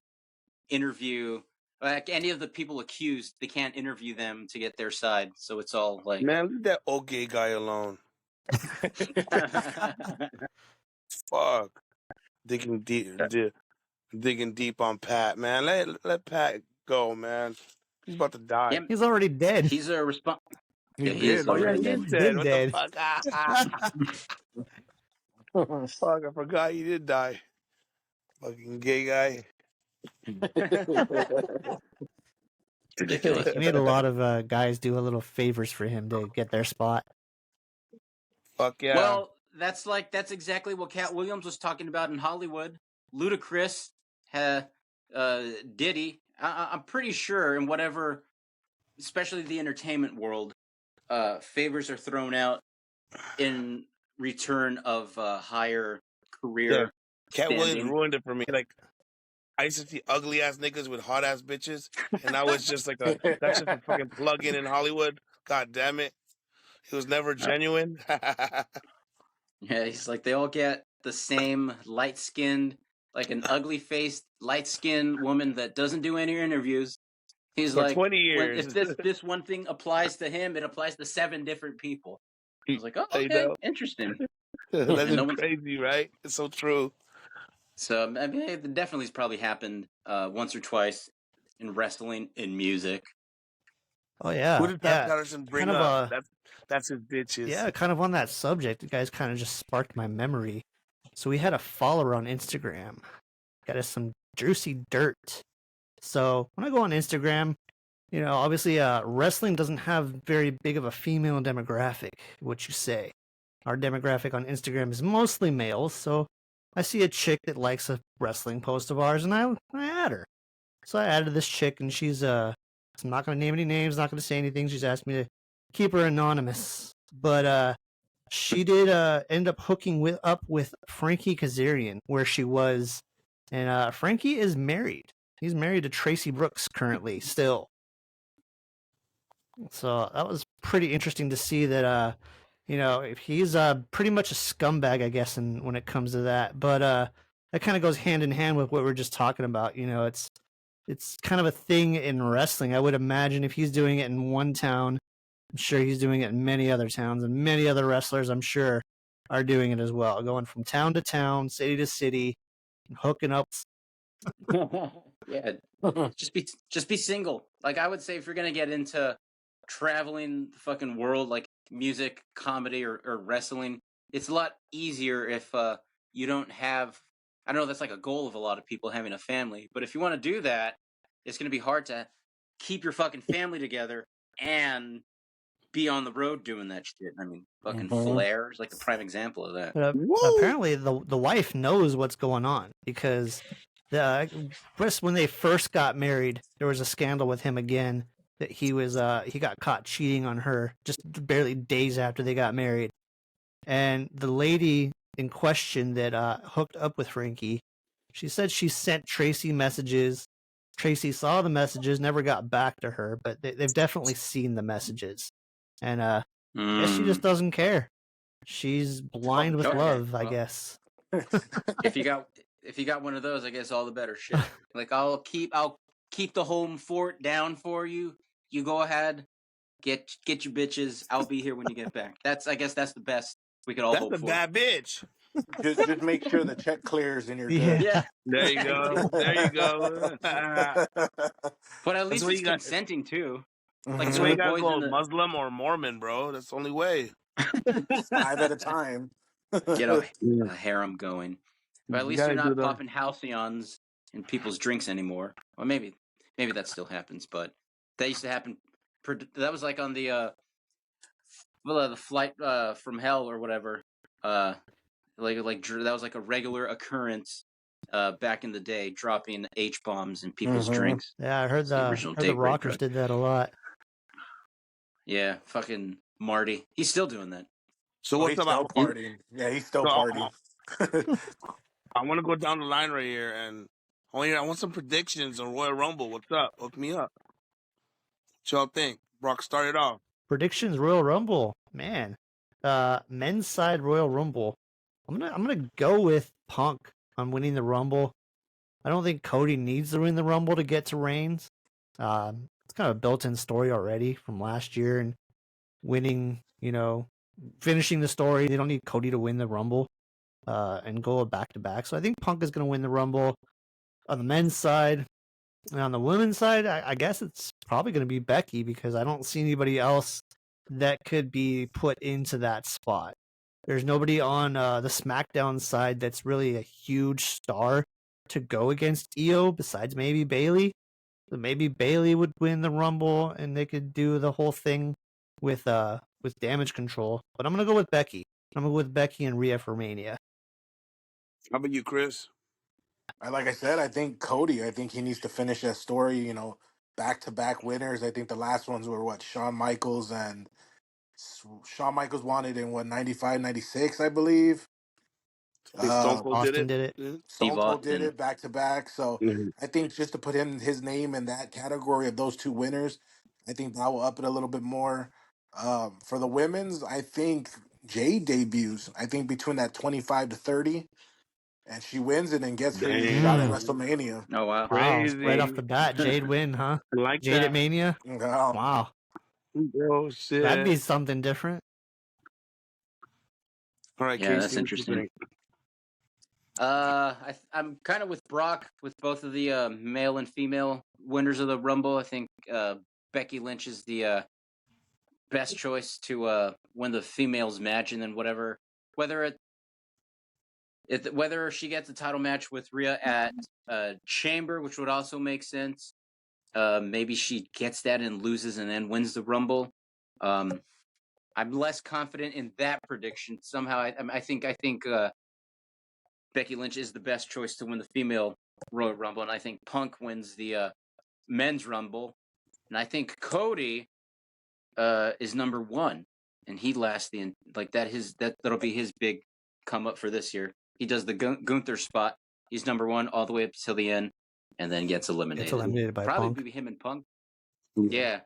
Speaker 1: interview like any of the people accused. They can't interview them to get their side. So it's all like,
Speaker 4: man, leave that old gay guy alone. Fuck, digging deep on Pat, man. Let Pat go, man. He's about to die.
Speaker 2: Yeah, he's already dead.
Speaker 1: He's a response.
Speaker 3: He is already
Speaker 4: dead. What the fuck? Fuck, I forgot he did die. Fucking gay guy.
Speaker 1: Ridiculous.
Speaker 2: He made a lot of guys do a little favors for him to get their spot.
Speaker 4: Fuck yeah.
Speaker 1: Well, that's exactly what Cat Williams was talking about in Hollywood. Ludacris, Diddy. I'm pretty sure in whatever, especially the entertainment world, favors are thrown out in return of higher career.
Speaker 4: Cat Williams ruined it for me. Like, I used to see ugly ass niggas with hot ass bitches, and I was just like that's just a fucking plug in Hollywood. God damn it, he was never genuine.
Speaker 1: Yeah, he's like they all get the same light skinned, like an ugly faced light skinned woman that doesn't do any interviews. He's
Speaker 4: for
Speaker 1: like
Speaker 4: 20 years.
Speaker 1: If this one thing applies to him, it applies to 7 different people. I was like, oh, okay, interesting.
Speaker 4: That's crazy, right? It's so true.
Speaker 1: So I mean, it definitely has probably happened once or twice in wrestling, in music.
Speaker 2: Oh yeah.
Speaker 4: Who did Pat Patterson bring up? That's his bitches.
Speaker 2: Yeah, kind of on that subject, you guys kind of just sparked my memory. So we had a follower on Instagram. Got us some juicy dirt. So when I go on Instagram, you know, obviously wrestling doesn't have very big of a female demographic, what you say. Our demographic on Instagram is mostly males, so I see a chick that likes a wrestling post of ours, and I add her. So I added this chick, and she's I'm not going to name any names, not going to say anything. She's asked me to keep her anonymous. But she did end up hooking up with Frankie Kazarian, where she was. And Frankie is married. He's married to Tracy Brooks currently, still. So that was pretty interesting to see that, you know, he's pretty much a scumbag, I guess, when it comes to that. But that kind of goes hand in hand with what we're just talking about. You know, it's kind of a thing in wrestling. I would imagine if he's doing it in one town, I'm sure he's doing it in many other towns, and many other wrestlers, I'm sure, are doing it as well, going from town to town, city to city, hooking up.
Speaker 1: Yeah, just be single. Like I would say, if you're gonna get into traveling the fucking world, like music, comedy, or wrestling, it's a lot easier if you don't have. I know that's like a goal of a lot of people, having a family. But if you want to do that, it's gonna be hard to keep your fucking family together and be on the road doing that shit. I mean, fucking Flair is like the prime example of that.
Speaker 2: Apparently, the wife knows what's going on because when they first got married, there was a scandal with him again that he got caught cheating on her just barely days after they got married, and the lady in question that hooked up with Frankie, she said she sent Tracy messages. Tracy saw the messages, never got back to her, but they've definitely seen the messages. And I guess she just doesn't care. She's blind with love, I guess.
Speaker 1: If you got one of those, I guess all the better shit. Like I'll keep the home fort down for you. You go ahead, get your bitches. I'll be here when you get back. I guess that's the best we could all hope for.
Speaker 5: That's a bad bitch.
Speaker 3: Just make sure the check clears and you're good.
Speaker 1: Yeah.
Speaker 5: There you go. There you go.
Speaker 1: But at least it's consenting too.
Speaker 5: Like so you gotta go Muslim or Mormon, bro. That's the only way.
Speaker 3: 5 at a time.
Speaker 1: Get a harem going. But at least you're not popping halcyons in people's drinks anymore. Well, maybe that still happens, but that used to happen. That was like on the flight from hell or whatever. Like that was like a regular occurrence back in the day, dropping H-bombs in people's drinks.
Speaker 2: Yeah, I heard the Rockers did that a lot.
Speaker 1: Yeah, fucking Marty. He's still doing that.
Speaker 5: So what's about
Speaker 3: partying? Yeah, he's still partying.
Speaker 5: I want to go down the line right here, and I want some predictions on Royal Rumble. What's up? Hook me up. What y'all think? Brock, start it off.
Speaker 2: Predictions Royal Rumble, man. Men's side Royal Rumble. I'm gonna go with Punk on winning the Rumble. I don't think Cody needs to win the Rumble to get to Reigns. It's kind of a built-in story already from last year, and winning, finishing the story. They don't need Cody to win the Rumble and go back-to-back. So I think Punk is going to win the Rumble on the men's side. And on the women's side, I guess it's probably going to be Becky because I don't see anybody else that could be put into that spot. There's nobody on the SmackDown side that's really a huge star to go against Io besides maybe Bayley. So maybe Bayley would win the Rumble and they could do the whole thing with Damage Control. But I'm going to go with Becky. I'm going to go with Becky and Rhea for Mania.
Speaker 5: How about you, Chris?
Speaker 3: Like I said, I think Cody. I think he needs to finish that story. Back-to-back winners. I think the last ones were Shawn Michaels wanted in 95, 96, I believe.
Speaker 5: Stone Cold
Speaker 2: Austin did it.
Speaker 3: Stone Cold did it back-to-back. So I think just to put his name in that category of those two winners, I think that will up it a little bit more. For the women's, I think Jade debuts. I think between that 25 to 30. And she wins it and gets her shot at WrestleMania.
Speaker 1: Oh, wow.
Speaker 5: Crazy.
Speaker 2: Right off the bat, Jade win, huh?
Speaker 5: I like
Speaker 2: Jade
Speaker 5: that.
Speaker 2: at Mania?
Speaker 3: No.
Speaker 2: Wow.
Speaker 5: Oh, shit.
Speaker 2: That'd be something different.
Speaker 5: All right,
Speaker 1: yeah,
Speaker 5: Casey,
Speaker 1: that's interesting. I'm kind of with Brock with both of the male and female winners of the Rumble. I think Becky Lynch is the best choice to win the females match, and then whether she gets a title match with Rhea at Chamber, which would also make sense. Maybe she gets that and loses and then wins the Rumble. I'm less confident in that prediction. Somehow, I think Becky Lynch is the best choice to win the female Royal Rumble, and I think Punk wins the men's Rumble, and I think Cody is number one, and he lasts that'll be his big come up for this year. He does the Gunther spot. He's number one all the way up till the end, and then gets eliminated.
Speaker 2: Gets eliminated by
Speaker 1: Probably
Speaker 2: Punk.
Speaker 1: Be him and Punk. Yeah.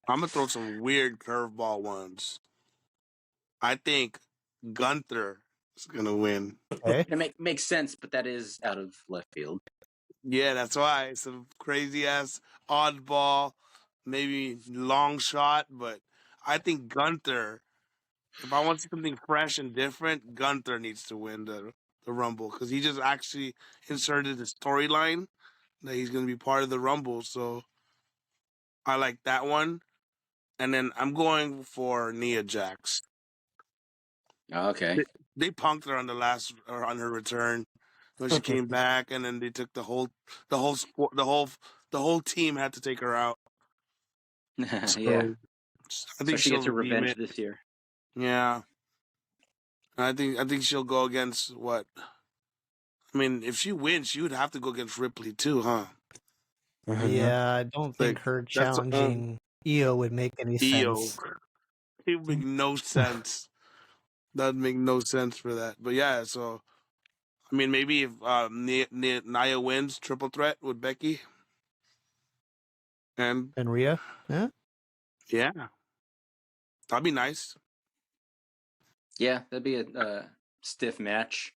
Speaker 5: I'm going to throw some weird curveball ones. I think Gunther is gonna win.
Speaker 2: Okay.
Speaker 1: It makes sense, but that is out of left field.
Speaker 5: Yeah, that's why. Some crazy ass oddball, maybe long shot, but I think Gunther. If I want something fresh and different, Gunther needs to win the Rumble because he just actually inserted the storyline that he's going to be part of the Rumble. So I like that one. And then I'm going for Nia Jax.
Speaker 1: Okay.
Speaker 5: They punked her on on her return when she came back, and then they took the whole team had to take her out. So
Speaker 1: Yeah.
Speaker 5: I
Speaker 1: So
Speaker 5: think
Speaker 1: she
Speaker 5: she'll
Speaker 1: gets her
Speaker 5: redeem
Speaker 1: revenge
Speaker 5: it.
Speaker 1: this year.
Speaker 5: Yeah, I think she'll go against what? I mean, if she wins, she would have to go against Ripley too, huh?
Speaker 2: Yeah, I don't think
Speaker 5: Like
Speaker 2: her
Speaker 5: that's the only
Speaker 2: challenging Io would make any
Speaker 5: EO.
Speaker 2: sense.
Speaker 5: It would make no sense. That would make no sense for that. But yeah, so I mean, maybe if Nia wins triple threat with Becky, and
Speaker 2: And Rhea? Yeah.
Speaker 5: yeah, that'd be nice.
Speaker 1: Yeah, that'd be a stiff match.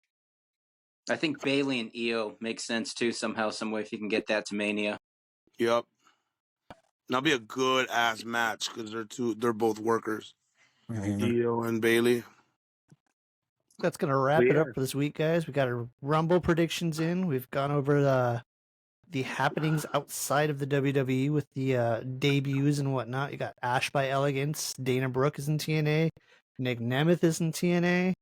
Speaker 1: I think Bailey and Io make sense too, somehow, some way, if you can get that to Mania.
Speaker 5: Yep, that'll be a good ass match because they're both workers. EO and Bailey.
Speaker 2: That's gonna wrap it up for this week, guys. We got our Rumble predictions in. We've gone over the happenings outside of the WWE with the debuts and whatnot. You got Ash by Elegance, Dana Brooke is in TNA, Nick Nemeth is in TNA.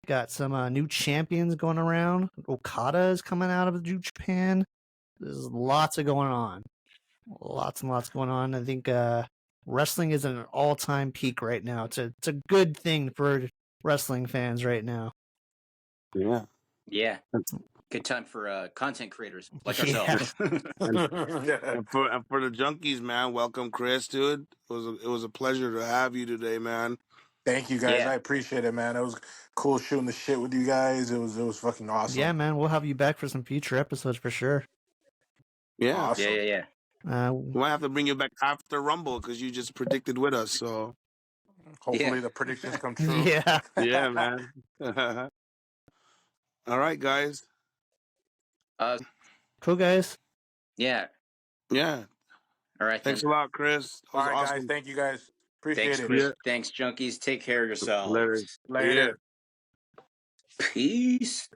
Speaker 2: Got some new champions going around. Okada is coming out of New Japan. There's lots of going on. Lots and lots going on. I think wrestling is at an all-time peak right now. It's a good thing for wrestling fans right now.
Speaker 5: Yeah.
Speaker 1: Yeah. Good time for content creators like
Speaker 2: Yeah.
Speaker 1: ourselves.
Speaker 5: And for the junkies, man, welcome, Chris, dude. It was a pleasure to have you today, man.
Speaker 3: Thank you guys.
Speaker 1: Yeah.
Speaker 3: I appreciate it, man. It was cool shooting the shit with you guys. It was fucking awesome.
Speaker 2: Yeah, man. We'll have you back for some future episodes for sure.
Speaker 5: Yeah.
Speaker 3: Awesome.
Speaker 1: Yeah.
Speaker 5: We might have to bring you back after Rumble because you just predicted with us. So
Speaker 3: Hopefully
Speaker 1: Yeah.
Speaker 3: the predictions come true.
Speaker 2: Yeah.
Speaker 5: yeah, man. All right, guys.
Speaker 2: Cool, guys.
Speaker 1: Yeah.
Speaker 5: Yeah.
Speaker 1: All right.
Speaker 5: Thanks
Speaker 1: Then.
Speaker 5: a lot, Chris. That
Speaker 3: All
Speaker 5: was
Speaker 3: right, guys.
Speaker 5: awesome.
Speaker 3: Thank you guys. Appreciate
Speaker 1: Thanks,
Speaker 3: it.
Speaker 1: Chris.
Speaker 5: Yeah.
Speaker 1: Thanks, junkies. Take care of yourselves.
Speaker 5: Later.
Speaker 3: Later.
Speaker 1: Peace.